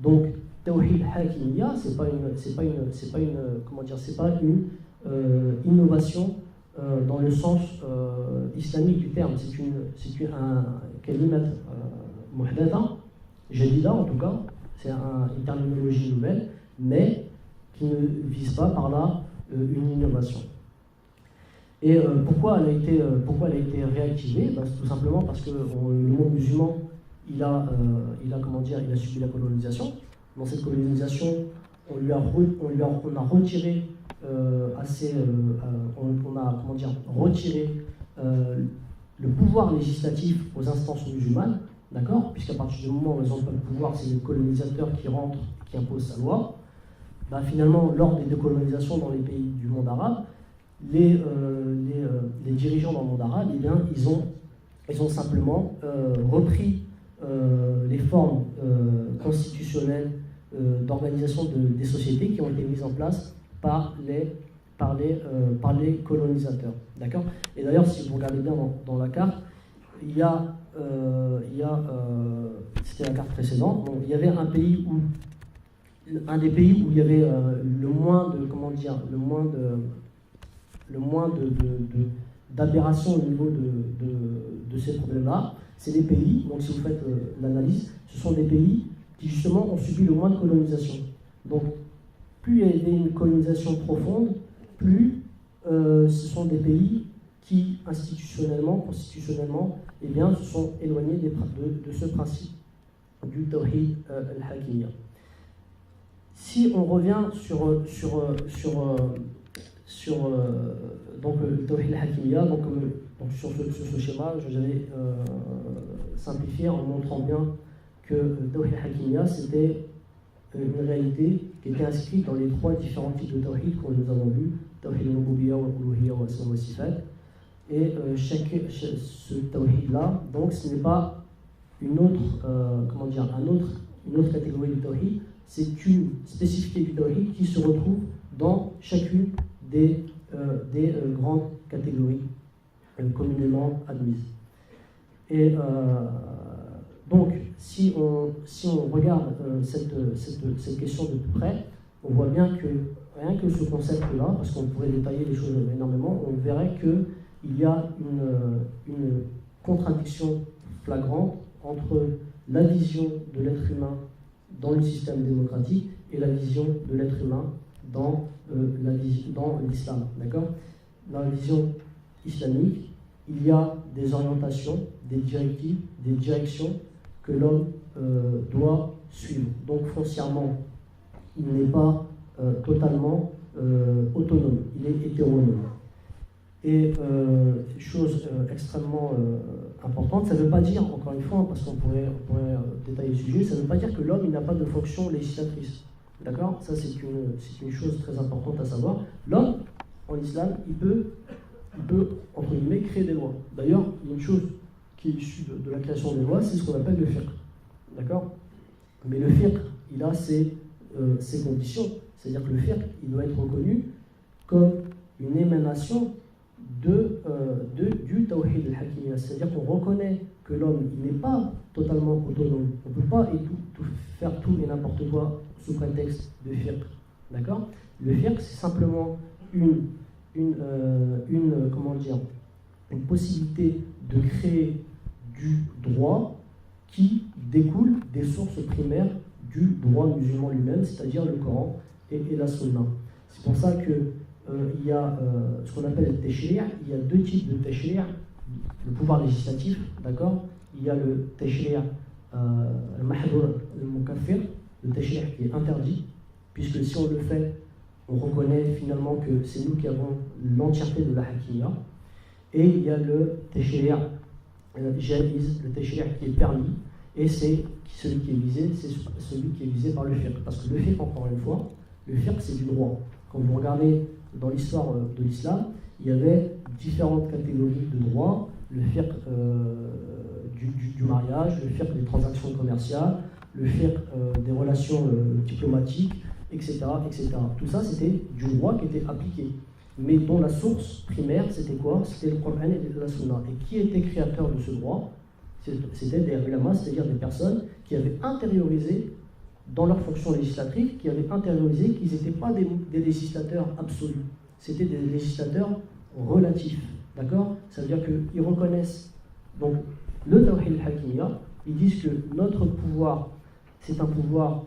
Speaker 4: Donc, Tawhid Hakimiyya, c'est pas une innovation dans le sens islamique du terme. C'est un kalimat muhdatha, jadida en tout cas, c'est une terminologie nouvelle, mais qui ne vise pas par là une innovation. Et pourquoi elle a été réactivée? Tout simplement parce que le monde musulman, il a subi la colonisation. Dans cette colonisation, on a retiré retiré le pouvoir législatif aux instances musulmanes d'accord? Puisqu'à partir du moment où elles n'ont pas le pouvoir, c'est le colonisateur qui rentre, qui impose sa loi. Bah, finalement, lors des décolonisations dans les pays du monde arabe, les dirigeants dans le monde arabe, eh bien, ils ont simplement repris les formes constitutionnelles d'organisation des sociétés qui ont été mises en place par les colonisateurs. D'accord? Et d'ailleurs, si vous regardez bien dans la carte, il y a c'était la carte précédente, donc il y avait un des pays où il y avait le moins d'aberration au niveau de ces problèmes-là. C'est des pays, donc si vous faites l'analyse, ce sont des pays qui justement ont subi le moins de colonisation. Donc plus il y avait une colonisation profonde, plus ce sont des pays qui constitutionnellement, eh bien, se sont éloignés de ce principe du Tawhid al-Hakimiyya. Si on revient donc le Tawhid al-Hakimiyya, donc sur ce schéma, je vais simplifier en montrant bien que le Tawhid al-Hakimiyya, c'était une réalité qui était inscrite dans les trois différents types de Tawhid que nous avons vus, Tawhid al-Rububiyya, al-Uluhiyya, al-Asma' wa Sifat. Et ce Tawhid-là, donc ce n'est pas une autre catégorie de Tawhid, c'est une spécificité du Tawhid qui se retrouve dans chacune des grandes catégories communément admises. Et donc, si on regarde cette question de plus près, on voit bien que rien que ce concept-là, parce qu'on pourrait détailler les choses énormément, on verrait qu'il y a une contradiction flagrante entre la vision de l'être humain dans le système démocratique et la vision de l'être humain dans l'islam. D'accord? Dans la vision islamique, il y a des orientations, des directives, des directions que l'homme doit suivre. Donc foncièrement, il n'est pas totalement autonome, il est hétéronome. Et chose extrêmement importante, ça ne veut pas dire, encore une fois, parce qu'on pourrait détailler le sujet, ça ne veut pas dire que l'homme n'a pas de fonction législatrice. D'accord? Ça, c'est une chose très importante à savoir. L'homme, en islam, il peut, entre guillemets, créer des lois. D'ailleurs, il y a une chose qui est issue de la création des lois, c'est ce qu'on appelle le fiqh. D'accord? Mais le fiqh, il a ses conditions. C'est-à-dire que le fiqh, il doit être reconnu comme une émanation du Tawhid al-Hakimiyya. C'est-à-dire qu'on reconnaît que l'homme n'est pas totalement autonome. On ne peut pas faire tout et n'importe quoi sous prétexte de fiqh. D'accord? Le fiqh, c'est simplement une possibilité de créer du droit qui découle des sources primaires du droit musulman lui-même, c'est-à-dire le Coran et la Sunna. C'est pour ça que il y a ce qu'on appelle le tashri'. Il y a deux types de tashri'. Le pouvoir législatif, d'accord? Il y a le tashri' al-mahdhur al-mukaffir, le tashri' qui est interdit, puisque si on le fait, on reconnaît finalement que c'est nous qui avons l'entièreté de la hakimiyya. Et il y a le tashri' jaiz, le tashri' qui est permis, et c'est celui qui est visé par le fiqh. Parce que le fiqh, encore une fois, le fiqh c'est du droit. Quand vous regardez dans l'histoire de l'islam, il y avait différentes catégories de droits, le fiqh du mariage, le fiqh des transactions commerciales, le fiqh des relations diplomatiques, etc., etc. Tout ça, c'était du droit qui était appliqué, mais dont la source primaire, c'était quoi? C'était le Coran et la Sunna. Et qui était créateur de ce droit? C'était des ulama, c'est-à-dire des personnes qui avaient intériorisé dans leur fonction législative, qui avaient intériorisé qu'ils n'étaient pas des législateurs absolus, c'était des législateurs relatifs. D'accord? Ça veut dire qu'ils reconnaissent donc le Tawhid al-Hakimiyya, ils disent que notre pouvoir, c'est un pouvoir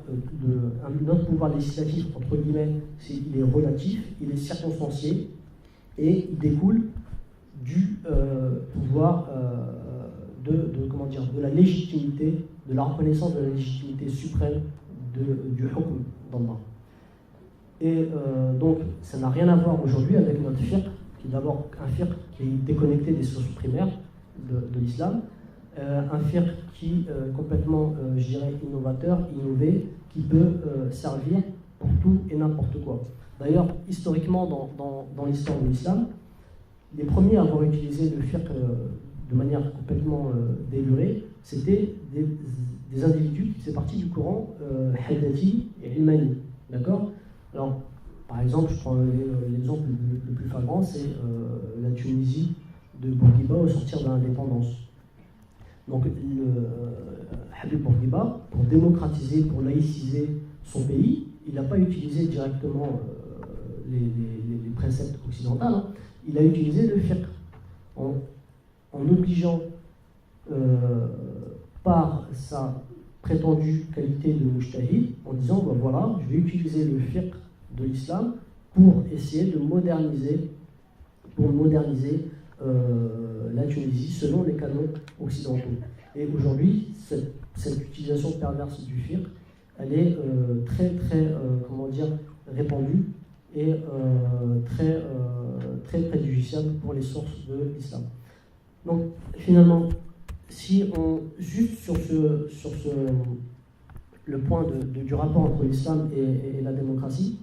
Speaker 4: notre pouvoir législatif, entre guillemets, il est relatif, il est circonstancié, et il découle du pouvoir de la légitimité, de la reconnaissance de la légitimité suprême du hukm d'Allah. Et donc, ça n'a rien à voir aujourd'hui avec notre fiqh, qui est d'abord un fiqh qui est déconnecté des sources primaires de l'islam. un fiqh qui est complètement, je dirais, innovateur, innové, qui peut servir pour tout et n'importe quoi. D'ailleurs, historiquement, dans l'histoire de l'islam, les premiers à avoir utilisé le fiqh de manière complètement délurée, c'était des individus qui faisaient partie du courant Haddadi et Ilmani. D'accord? Alors, par exemple, je prends l'exemple le plus flagrant, c'est la Tunisie de Bourguiba au sortir de l'indépendance. Donc, Habib Bourguiba, pour démocratiser, pour laïciser son pays, il n'a pas utilisé directement les préceptes occidentaux, hein. Il a utilisé le fiqh en obligeant par sa prétendue qualité de mujtahid, en disant ben voilà, je vais utiliser le fiqh de l'islam pour essayer de moderniser la Tunisie selon les canons occidentaux. Et aujourd'hui, cette utilisation perverse du fiqh, elle est très répandue et très préjudiciable pour les sources de l'islam. Donc finalement, si on juste sur le point du rapport entre l'islam et la démocratie,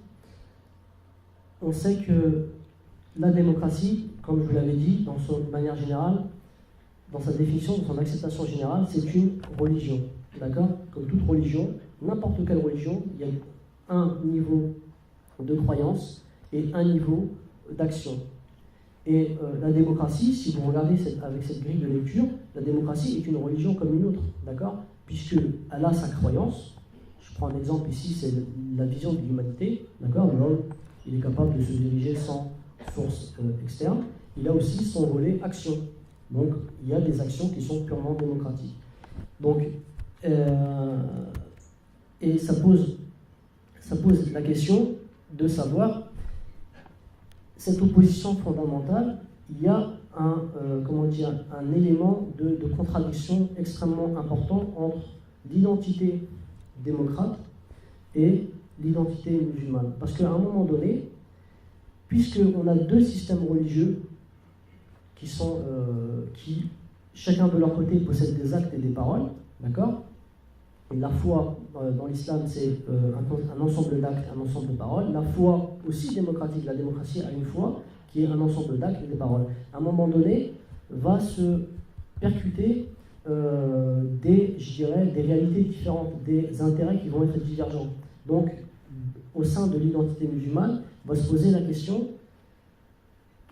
Speaker 4: on sait que la démocratie, comme je vous l'avais dit, dans son manière générale, dans sa définition, dans son acceptation générale, c'est une religion. D'accord? Comme toute religion, n'importe quelle religion, il y a un niveau de croyance et un niveau d'action. Et la démocratie, si vous regardez avec cette grille de lecture, la démocratie est une religion comme une autre, d'accord? Puisqu'elle a sa croyance. Je prends un exemple ici, c'est la vision de l'humanité, d'accord? L'homme, il est capable de se diriger sans source externe. Il a aussi son volet action. Donc, il y a des actions qui sont purement démocratiques. Donc, et ça pose la question de savoir, cette opposition fondamentale, il y a un élément de contradiction extrêmement important entre l'identité démocrate et l'identité musulmane. Parce qu'à un moment donné, puisqu'on a deux systèmes religieux qui, chacun de leur côté, possèdent des actes et des paroles, d'accord? Et la foi dans l'islam, c'est un ensemble d'actes, un ensemble de paroles. La foi aussi démocratique, la démocratie a une foi qui est un ensemble d'actes et de paroles. À un moment donné, va se percuter des réalités différentes, des intérêts qui vont être divergents. Donc, au sein de l'identité musulmane, va se poser la question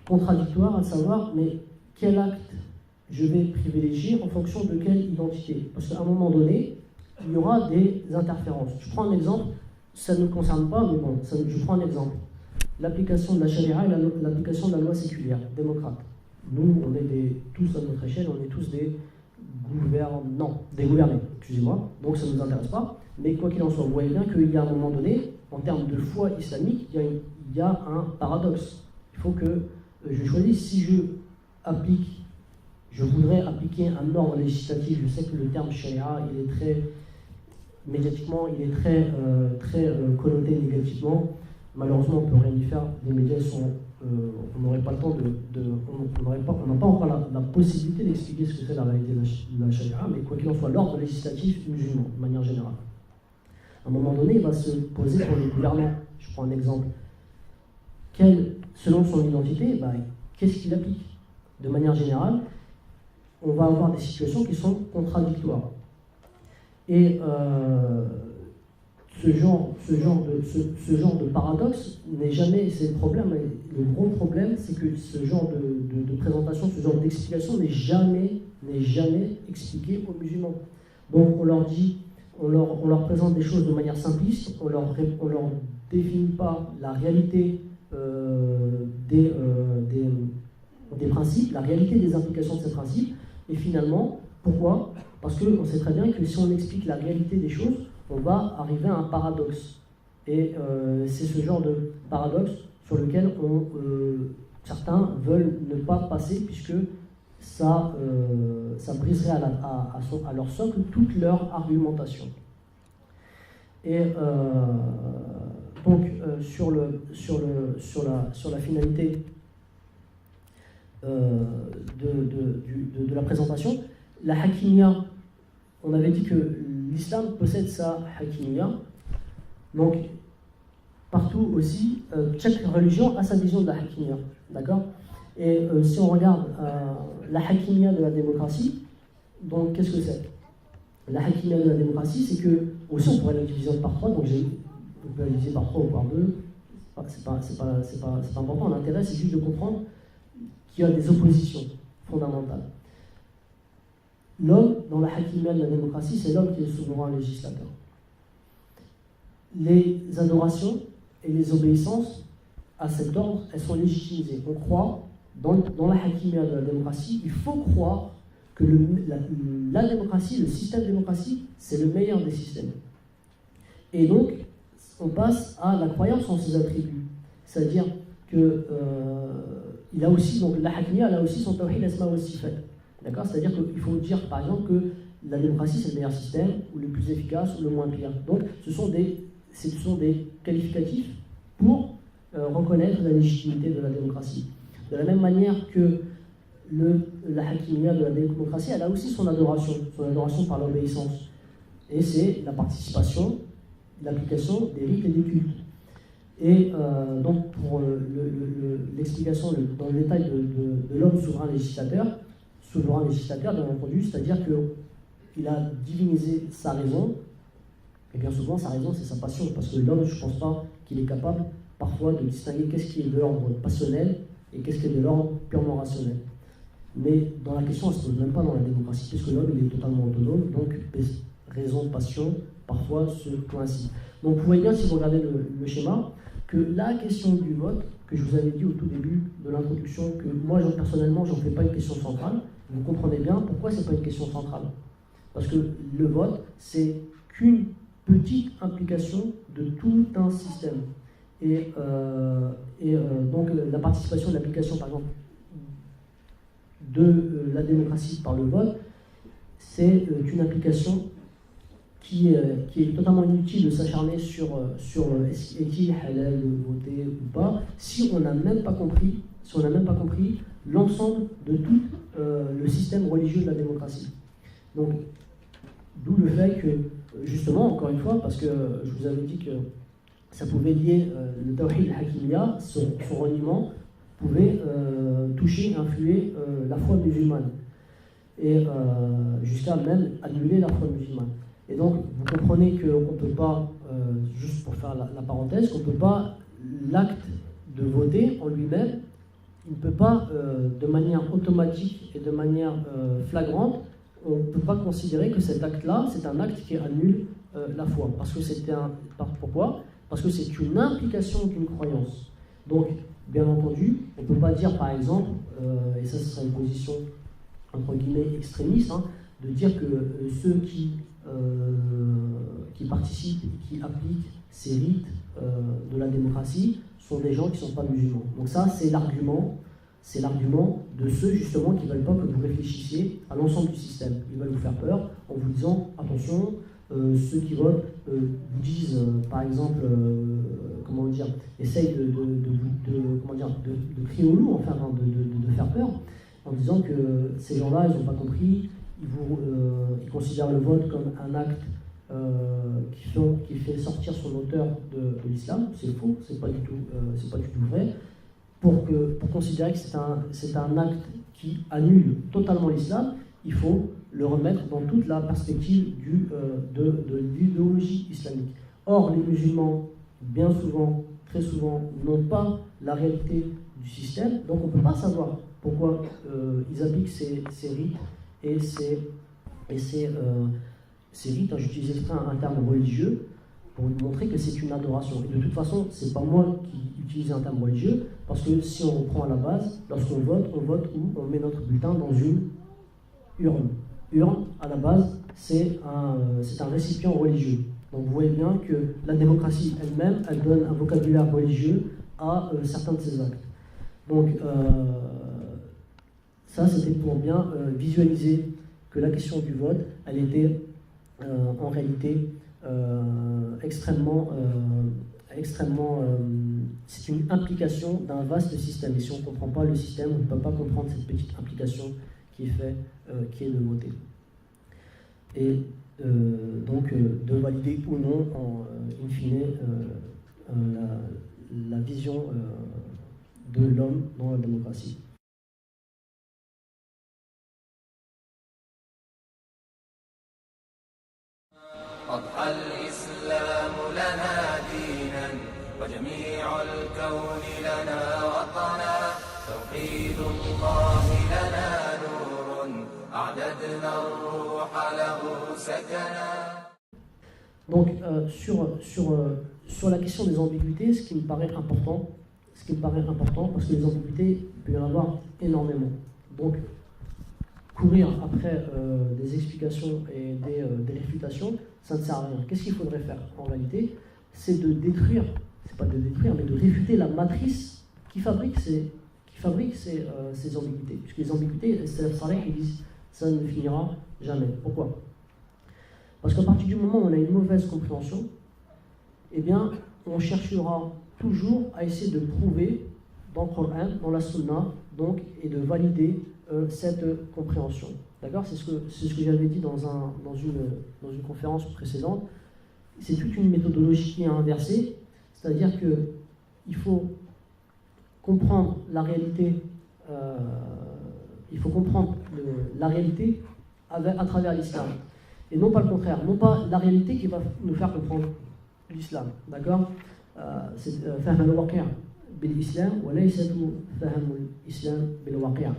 Speaker 4: contradictoire, à savoir, mais quel acte je vais privilégier en fonction de quelle identité? Parce qu'à un moment donné, il y aura des interférences. Je prends un exemple, ça ne nous concerne pas, mais bon, je prends un exemple. L'application de la charia et l'application de la loi séculière, démocrate. Nous, on est tous à notre échelle, on est tous des gouvernés, excusez-moi, donc ça ne nous intéresse pas. Mais quoi qu'il en soit, vous voyez bien qu'il y a un moment donné, en termes de foi islamique, il y a un paradoxe. Il faut que je choisisse si je voudrais appliquer un ordre législatif. Je sais que le terme sharia, il est très médiatiquement, il est très connoté négativement. Malheureusement, on ne peut rien y faire. Les médias on n'aurait pas le temps on n'a pas encore la possibilité d'expliquer ce que c'est la réalité de la sharia, mais quoi qu'il en soit, l'ordre législatif musulman, de manière générale. À un moment donné, il va se poser pour les gouvernants. Je prends un exemple. Selon son identité, qu'est-ce qu'il applique? De manière générale, on va avoir des situations qui sont contradictoires. Et ce genre de paradoxe n'est jamais, c'est le problème. Le gros problème, c'est que ce genre de présentation, ce genre d'explication n'est jamais expliqué aux musulmans. Donc on leur dit, on leur présente des choses de manière simpliste, on leur définit pas la réalité des principes, la réalité des implications de ces principes. Et finalement, pourquoi? Parce qu'on sait très bien que si on explique la réalité des choses, on va arriver à un paradoxe. Et c'est ce genre de paradoxe sur lequel certains veulent ne pas passer, puisque ça briserait à leur socle toute leur argumentation. Et donc, sur la finalité de la présentation, la hakimia, on avait dit que l'islam possède sa hakimia. Donc, partout aussi, chaque religion a sa vision de la hakimia. D'accord? Et si on regarde la hakimia de la démocratie, donc qu'est-ce que c'est? La hakimia de la démocratie, c'est que, aussi on pourrait la diviser par 3, donc on peut la diviser par 3 ou par 2, c'est pas important. L'intérêt, c'est juste de comprendre qu'il y a des oppositions fondamentales. L'homme, dans la hakimia de la démocratie, c'est l'homme qui est le souverain législateur. Les adorations et les obéissances à cet ordre, elles sont légitimisées. On croit, dans la hakimia de la démocratie, il faut croire que la démocratie, le système démocratique, c'est le meilleur des systèmes. Et donc, on passe à la croyance en ses attributs. C'est-à-dire que il a aussi, donc la hakimia, elle a aussi son tawhid asma wa sifat. D'accord? C'est-à-dire qu'il faut dire, par exemple, que la démocratie, c'est le meilleur système, ou le plus efficace, ou le moins pire. Donc, ce sont des qualificatifs pour reconnaître la légitimité de la démocratie. De la même manière que la hakimia de la démocratie, elle a aussi son adoration par l'obéissance. Et c'est la participation, l'application des rites et des cultes. Et donc, pour l'explication dans le détail de l'homme souverain législateur, bien entendu, c'est-à-dire qu'il a divinisé sa raison, et bien souvent, sa raison, c'est sa passion, parce que l'homme, je ne pense pas qu'il est capable, parfois, de distinguer qu'est-ce qui est de l'ordre passionnel et qu'est-ce qui est de l'ordre purement rationnel. Mais dans la question, elle ne se pose même pas dans la démocratie, puisque l'homme, il est totalement autonome, donc raison, passion, parfois, se coïncident. Donc, vous voyez bien, si vous regardez le schéma, que la question du vote, que je vous avais dit au tout début de l'introduction, que moi, personnellement, j'en fais pas une question centrale, vous comprenez bien pourquoi c'est pas une question centrale. Parce que le vote, c'est qu'une petite implication de tout un système. Et donc, la participation de l'application, par exemple, de la démocratie par le vote, c'est une application qui est totalement inutile de s'acharner sur est-il halal de voter ou pas, si on n'a même pas compris l'ensemble de tout le système religieux de la démocratie. Donc, d'où le fait que, justement, encore une fois, parce que je vous avais dit que ça pouvait lier le tawhid al-hakimiyya, son reniement pouvait toucher, influer la foi musulmane, et jusqu'à même annuler la foi musulmane. Et donc, vous comprenez qu'on ne peut pas, juste pour faire la parenthèse, qu'on ne peut pas, l'acte de voter en lui-même, il ne peut pas, de manière automatique et de manière flagrante, on ne peut pas considérer que cet acte-là, c'est un acte qui annule la foi. Parce que pourquoi? Parce que c'est une implication d'une croyance. Donc, bien entendu, on ne peut pas dire, par exemple, et ça, ce serait une position, entre guillemets, extrémiste, hein, de dire que ceux qui participent et qui appliquent ces rites de la démocratie sont des gens qui ne sont pas musulmans. Donc ça, c'est l'argument de ceux justement qui ne veulent pas que vous réfléchissiez à l'ensemble du système. Ils veulent vous faire peur en vous disant, attention, ceux qui votent vous disent, par exemple, comment dire, essayent de crier au loup, enfin, de faire peur, en disant que ces gens-là, ils n'ont pas compris, ils considèrent le vote comme un acte qui fait sortir son auteur de l'islam. C'est faux, c'est pas du tout vrai. Pour considérer que c'est un acte qui annule totalement l'islam, il faut le remettre dans toute la perspective de l'idéologie islamique. Or, les musulmans, bien souvent, très souvent, n'ont pas la réalité du système, donc on ne peut pas savoir pourquoi ils appliquent ces rites et ces rites, hein, j'utilise un terme religieux, pour vous montrer que c'est une adoration. Et de toute façon, ce n'est pas moi qui utilise un terme religieux, parce que si on reprend à la base, lorsqu'on vote où on met notre bulletin dans une urne. Urne, à la base, c'est un récipient religieux. Donc vous voyez bien que la démocratie elle-même, elle donne un vocabulaire religieux à certains de ses actes. Donc ça, c'était pour bien visualiser que la question du vote, elle était en réalité extrêmement, c'est une implication d'un vaste système. Et si on ne comprend pas le système, on ne peut pas comprendre cette petite implication qui est de voter. et donc de valider ou non, in fine, la vision de l'homme dans la démocratie.
Speaker 1: أضحى الإسلام لنا دينا وجميع الكون لنا وطنا توحيد الله لنا نور أعددنا الروح له سكنا.
Speaker 4: Donc sur la question des ambiguïtés, ce qui me paraît important, parce que les ambiguïtés, il peut y en avoir énormément. Donc courir après des explications et des réfutations, ça ne sert à rien. Qu'est-ce qu'il faudrait faire en réalité? C'est de détruire, c'est pas de détruire, mais de réfuter la matrice qui fabrique ces ambiguïtés. Puisque les ambiguïtés, ils disent ça ne finira jamais. Pourquoi? Parce qu'à partir du moment où on a une mauvaise compréhension, eh bien, on cherchera toujours à essayer de prouver dans le Coran, dans la Sunna, donc, et de valider cette compréhension. D'accord? C'est ce que j'avais dit dans une conférence précédente. C'est toute une méthodologie qui est inversée, c'est-à-dire qu'il faut comprendre la réalité, à travers l'islam. Et non pas le contraire, non pas la réalité qui va nous faire comprendre l'islam. D'accord? C'est fahm al-waqi' bil-islam wa laysa fahm al-islam bil-waqi'.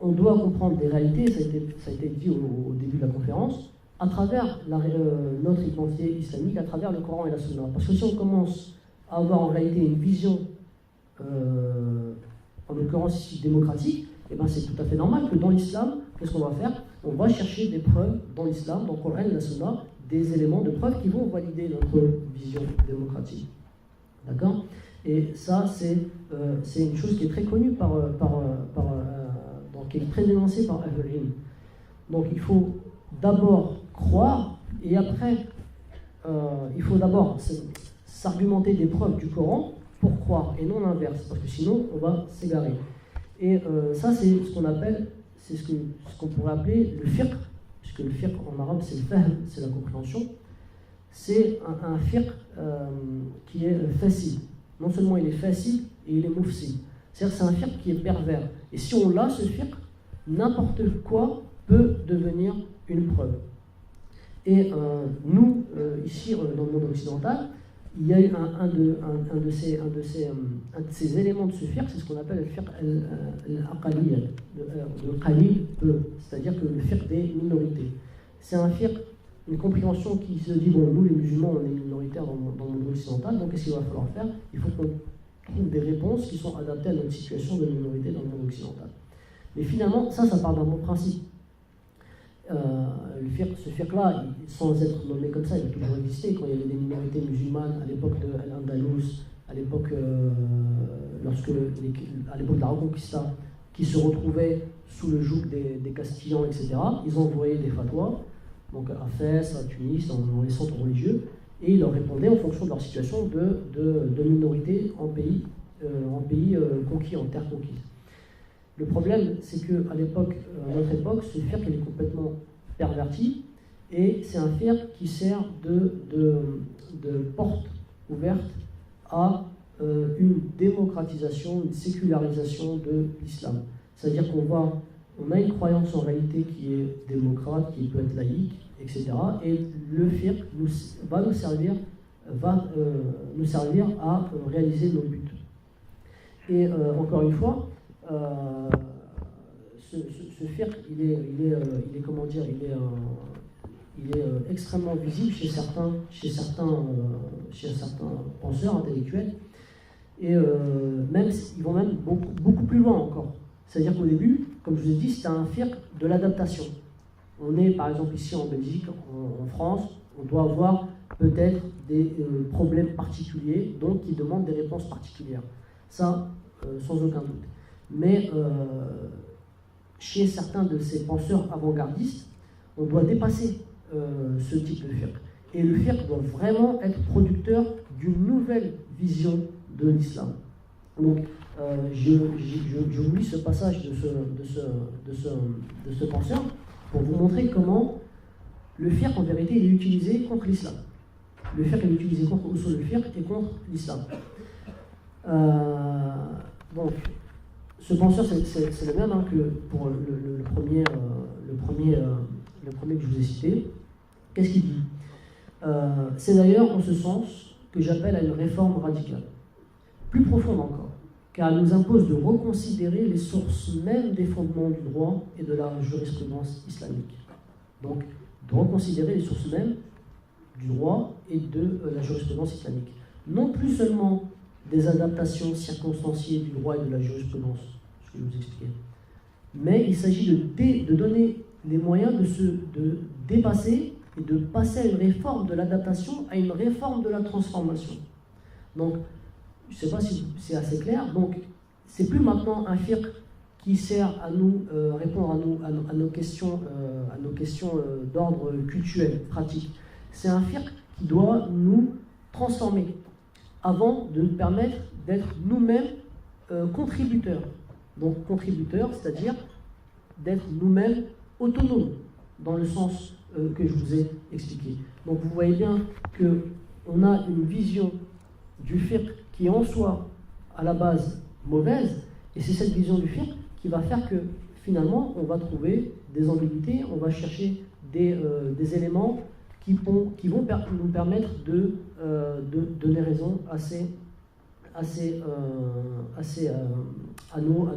Speaker 4: On doit comprendre des réalités, ça a été dit au début de la conférence, à travers notre identité islamique, à travers le Coran et la Sunna. Parce que si on commence à avoir en réalité une vision, en l'occurrence ici démocratique, eh ben c'est tout à fait normal que dans l'islam, qu'est-ce qu'on va faire? On va chercher des preuves dans l'islam, dans le Coran et la Sunna, des éléments de preuve qui vont valider notre vision démocratique. D'accord? Et ça, c'est une chose qui est très connue qui est très dénoncée par Ahlul Ilm. Donc il faut d'abord croire, et après, il faut d'abord s'argumenter des preuves du Coran pour croire, et non l'inverse, parce que sinon on va s'égarer. Et ça, c'est ce qu'on appelle, c'est ce qu'on pourrait appeler le fiqh, puisque le fiqh en arabe c'est le fahm, c'est la compréhension. C'est un fiqh qui est facile. Non seulement il est facile, et il est mufsid. C'est-à-dire que c'est un fiqh qui est pervers. Et si on l'a, ce fiqh, n'importe quoi peut devenir une preuve. Et nous, ici, dans le monde occidental, il y a eu un de ces éléments de ce fiqh, c'est ce qu'on appelle le fiqh al-aqaliyya, le qalil, c'est-à-dire que le fiqh des minorités. C'est un fiqh, une compréhension qui se dit, bon, nous les musulmans, on est minoritaires dans le monde occidental, donc qu'est-ce qu'il va falloir faire? Il faut qu'on trouve des réponses qui sont adaptées à notre situation de minorité dans le monde occidental. Mais finalement, ça part d'un bon principe. Ce fiqh-là, sans être nommé comme ça, il a toujours existé. Quand il y avait des minorités musulmanes, à l'époque de l'Andalous, à l'époque de la Reconquista, qui se retrouvaient sous le joug des Castillans, etc., ils envoyaient des fatwas, donc à Fès, à Tunis, dans les centres religieux, et ils leur répondaient en fonction de leur situation de minorité en pays conquis, en terre conquise. Le problème, c'est qu'à l'époque, à notre époque, ce fiqh est complètement perverti, et c'est un fiqh qui sert de porte ouverte à une démocratisation, une sécularisation de l'islam. C'est-à-dire on a une croyance en réalité qui est démocrate, qui peut être laïque, etc. Et le fiqh va nous servir à réaliser nos buts. Et encore une fois, ce fiqh, il est extrêmement visible chez certains penseurs intellectuels, et ils vont même beaucoup plus loin encore. C'est-à-dire qu'au début, comme je vous ai dit, c'était un fiqh de l'adaptation. On est par exemple ici en Belgique, en France, on doit avoir peut-être des problèmes particuliers, donc qui demandent des réponses particulières. Ça, sans aucun doute. Mais chez certains de ces penseurs avant-gardistes, on doit dépasser ce type de fiqh. Et le fiqh doit vraiment être producteur d'une nouvelle vision de l'islam. Donc, je vous lis ce passage de ce penseur pour vous montrer comment le fiqh, en vérité, il est utilisé contre l'islam. Le fiqh est utilisé contre usul le fiqh et contre l'islam. Donc, ce penseur, c'est le même que pour le premier que je vous ai cité. Qu'est-ce qu'il dit? C'est d'ailleurs en ce sens que j'appelle à une réforme radicale, plus profonde encore, car elle nous impose de reconsidérer les sources mêmes des fondements du droit et de la jurisprudence islamique. Donc, de reconsidérer les sources mêmes du droit et de la jurisprudence islamique. Non plus seulement des adaptations circonstanciées du droit et de la jurisprudence, ce que je vous expliquais, mais il s'agit de donner les moyens de dépasser et de passer à une réforme de l'adaptation, à une réforme de la transformation. Donc, je ne sais pas si c'est assez clair, donc c'est plus maintenant un fiqh qui sert à nous répondre à nos questions, d'ordre cultuel, pratique. C'est un fiqh qui doit nous transformer avant de nous permettre d'être nous-mêmes contributeurs. Donc contributeurs, c'est-à-dire d'être nous-mêmes autonomes, dans le sens que je vous ai expliqué. Donc vous voyez bien qu'on a une vision du fiqh qui est en soi, à la base, mauvaise, et c'est cette vision du fiqh qui va faire que finalement on va trouver des ambiguïtés, on va chercher des éléments qui vont nous permettre de donner raison à nos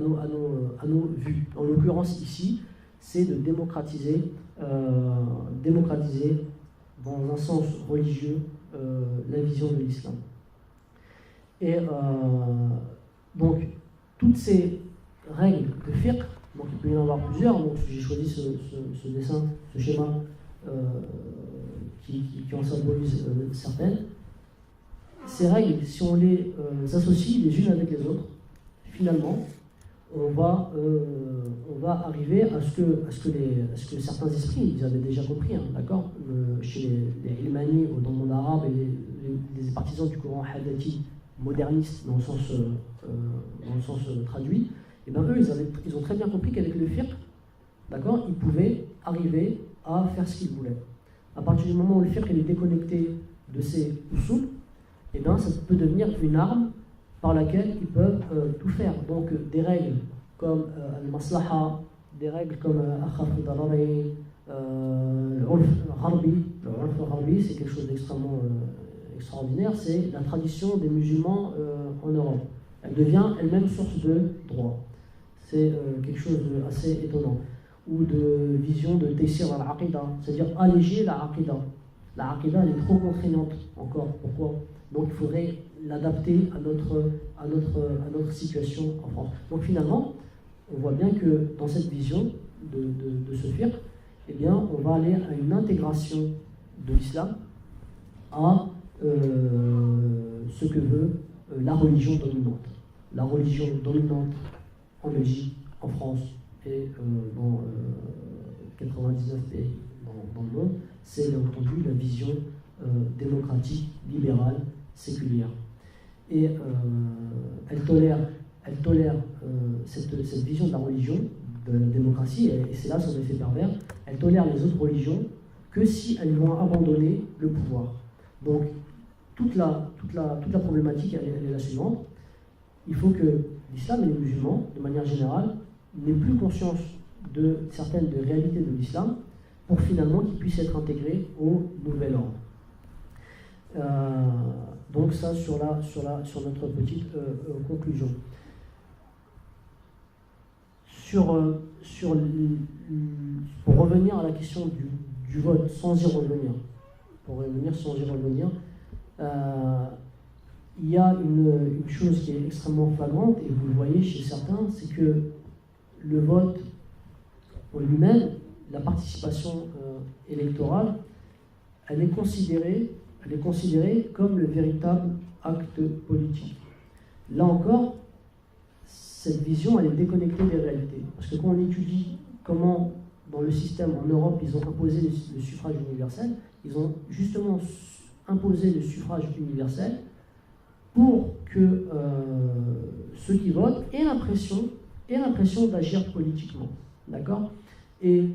Speaker 4: vues. En l'occurrence ici, c'est de démocratiser dans un sens religieux la vision de l'islam. Et donc toutes ces règles de fiqh, donc il peut y en avoir plusieurs, donc j'ai choisi ce dessin, ce schéma qui en symbolise certaines. Ces règles, si on les associe les unes avec les autres, finalement, on va arriver à ce que certains esprits, ils avaient déjà compris, d'accord, chez les Ilmani dans le monde arabe et les partisans du courant hadathi moderniste dans le sens traduit, et bien eux, ils ont très bien compris qu'avec le fiqh, d'accord, ils pouvaient arriver à faire ce qu'ils voulaient. À partir du moment où le fiqh est déconnecté de ses usul, et bien ça peut devenir une arme par laquelle ils peuvent tout faire. Donc des règles comme al-maslaha, des règles comme akhaf al-darari, l'urf al-gharbi, c'est quelque chose d'extrêmement extraordinaire, c'est la tradition des musulmans en Europe. Elle devient elle-même source de droit. C'est quelque chose d'assez étonnant. Ou de vision de taysir al-aqida, c'est-à-dire alléger la aqida. La aqida, elle est trop contraignante encore. Pourquoi? Donc il faudrait l'adapter à notre situation en France. Donc finalement, on voit bien que dans cette vision de ce fiqh, eh bien, on va aller à une intégration de l'islam à ce que veut la religion dominante. La religion dominante en Belgique, en France et dans 99 pays dans le monde, c'est bien entendu la vision démocratique, libérale, séculière. Et elle tolère cette vision de la religion, de la démocratie, et c'est là son effet pervers, elle tolère les autres religions que si elles vont abandonner le pouvoir. Donc toute la problématique elle est la suivante. Il faut que l'islam et les musulmans, de manière générale, n'aient plus conscience de certaines réalités de l'islam pour finalement qu'ils puissent être intégrés au nouvel ordre. Donc ça sur notre petite conclusion. Pour revenir à la question du vote, sans y revenir, il y a une chose qui est extrêmement flagrante, et vous le voyez chez certains, c'est que le vote en lui-même, la participation électorale, elle est considérée comme le véritable acte politique. Là encore, cette vision, elle est déconnectée des réalités. Parce que quand on étudie comment, dans le système en Europe, ils ont imposé le suffrage universel, ils ont justement imposé le suffrage universel pour que ceux qui votent aient l'impression d'agir politiquement. D'accord ? Et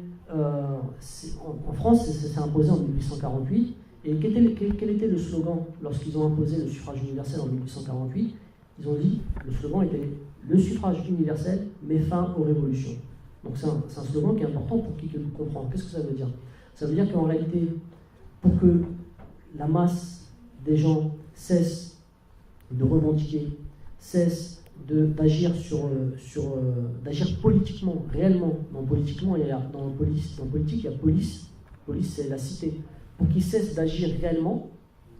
Speaker 4: en France, ça s'est imposé en 1848. Et quel était le slogan lorsqu'ils ont imposé le suffrage universel en 1848? Ils ont dit, le slogan était « Le suffrage universel met fin aux révolutions ». Donc c'est un slogan qui est important pour qui comprend. Qu'est-ce que ça veut dire? Ça veut dire qu'en réalité, pour que la masse des gens cesse de revendiquer, cesse d'agir d'agir politiquement, réellement. Dans politique, il y a police c'est la cité. Pour qu'ils cessent d'agir réellement,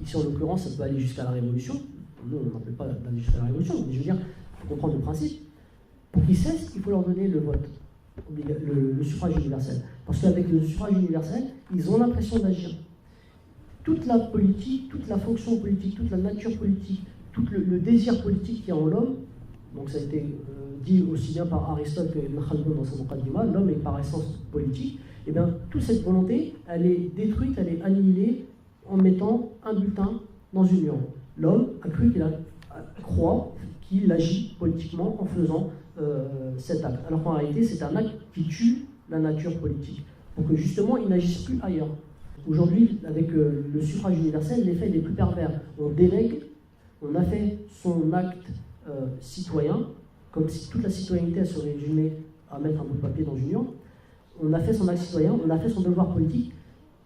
Speaker 4: ici en l'occurrence, ça peut aller jusqu'à la révolution. Nous, on n'appelle pas d'aller jusqu'à la révolution, mais je veux dire, il faut comprendre le principe. Pour qu'ils cessent, il faut leur donner le vote, le suffrage universel. Parce qu'avec le suffrage universel, ils ont l'impression d'agir. Toute la politique, toute la fonction politique, toute la nature politique, tout le désir politique qu'il y a en l'homme, donc ça a été dit aussi bien par Aristote que Ibn Khaldun dans son Muqaddimah, l'homme est par essence politique, et bien toute cette volonté, elle est détruite, elle est annihilée en mettant un bulletin dans une urne. L'homme a cru croit qu'il agit politiquement en faisant cet acte. Alors qu'en réalité, c'est un acte qui tue la nature politique, pour que justement il n'agisse plus ailleurs. Aujourd'hui, avec le suffrage universel, l'effet n'est plus pervers. On délègue, on a fait son acte citoyen, comme si toute la citoyenneté se résumait à mettre un bout de papier dans une urne. On a fait son acte citoyen, on a fait son devoir politique.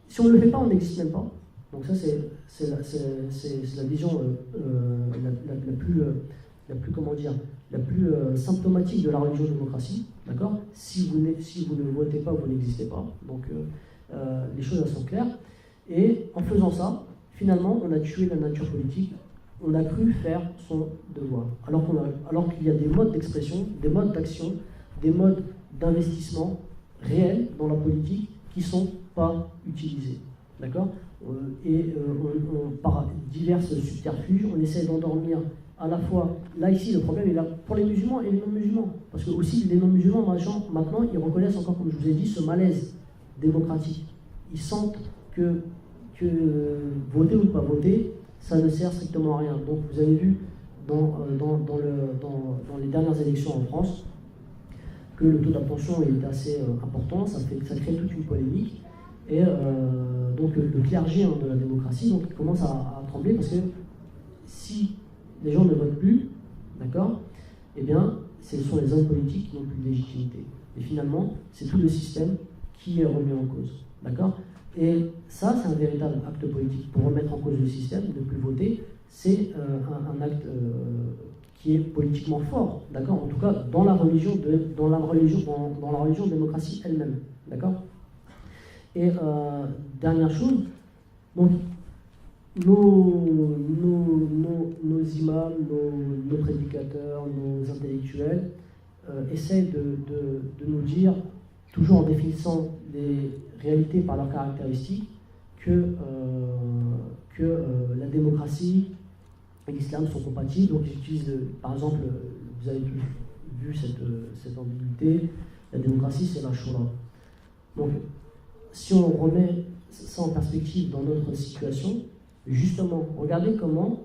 Speaker 4: Si on ne le fait pas, on n'existe même pas. Donc ça, c'est la vision la plus symptomatique de la religion-démocratie. D'accord ? Si vous ne votez pas, vous n'existez pas. Donc les choses elles sont claires. Et en faisant ça, finalement, on a tué la nature politique. On a cru faire son devoir. Alors qu'il y a des modes d'expression, des modes d'action, des modes d'investissement réels dans la politique qui ne sont pas utilisés. D'accord ? Par divers subterfuges, on essaie d'endormir à la fois, là ici le problème est là pour les musulmans et les non-musulmans, parce que aussi les non-musulmans maintenant ils reconnaissent encore, comme je vous ai dit, ce malaise démocratique. Ils sentent que voter ou ne pas voter, ça ne sert strictement à rien. Donc vous avez vu dans les dernières élections en France que le taux d'abstention est assez important, ça crée toute une polémique. Et donc le clergé de la démocratie donc, il commence à trembler parce que si les gens ne votent plus, d'accord, eh bien ce sont les hommes politiques qui n'ont plus de légitimité. Et finalement, c'est tout le système qui est remis en cause, d'accord. Et ça, c'est un véritable acte politique. Pour remettre en cause le système, ne plus voter, c'est un acte qui est politiquement fort, d'accord. En tout cas, dans la religion démocratie elle-même, d'accord. Et dernière chose, donc nos imams, nos prédicateurs, nos intellectuels essayent de nous dire, toujours en définissant les réalités par leurs caractéristiques, que la démocratie et l'islam sont compatibles. Donc ils utilisent, par exemple, vous avez tous vu cette ambiguïté, la démocratie c'est la Shura. Donc si on remet ça en perspective dans notre situation, justement, regardez comment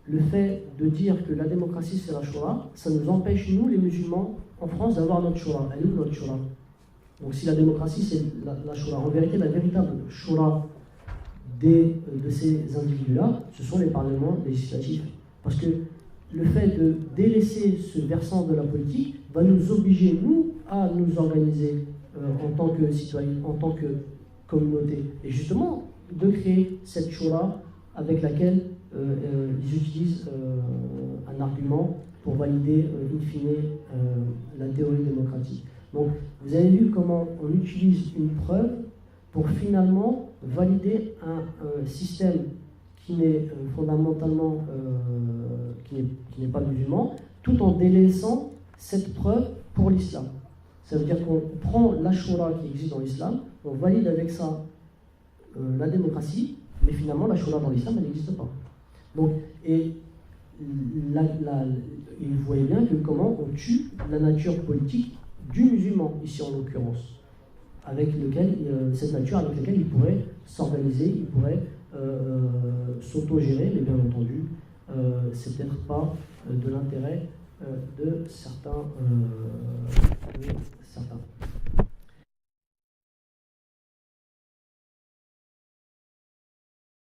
Speaker 4: le fait de dire que la démocratie c'est la Shura, ça nous empêche, nous les musulmans, en France, d'avoir notre Shura. Elle est où notre Shura? Donc si la démocratie c'est la Shura, en vérité la véritable Shura de ces individus-là, ce sont les parlements législatifs. Parce que le fait de délaisser ce versant de la politique va nous obliger, nous, à nous organiser en tant que citoyens, en tant que communauté. Et justement, de créer cette Shura avec laquelle ils utilisent un argument pour valider, in fine, la théorie démocratique. Donc, vous avez vu comment on utilise une preuve pour finalement valider un système qui n'est fondamentalement qui n'est pas musulman, tout en délaissant cette preuve pour l'islam. Ça veut dire qu'on prend la Shura qui existe dans l'islam, on valide avec ça la démocratie, mais finalement la Shura dans l'islam, elle n'existe pas. Donc, et vous voyez bien que comment on tue la nature politique du musulman, ici en l'occurrence, avec cette nature avec laquelle il pourrait s'organiser, il pourrait s'auto-gérer, mais bien entendu, c'est peut-être pas de l'intérêt de certains.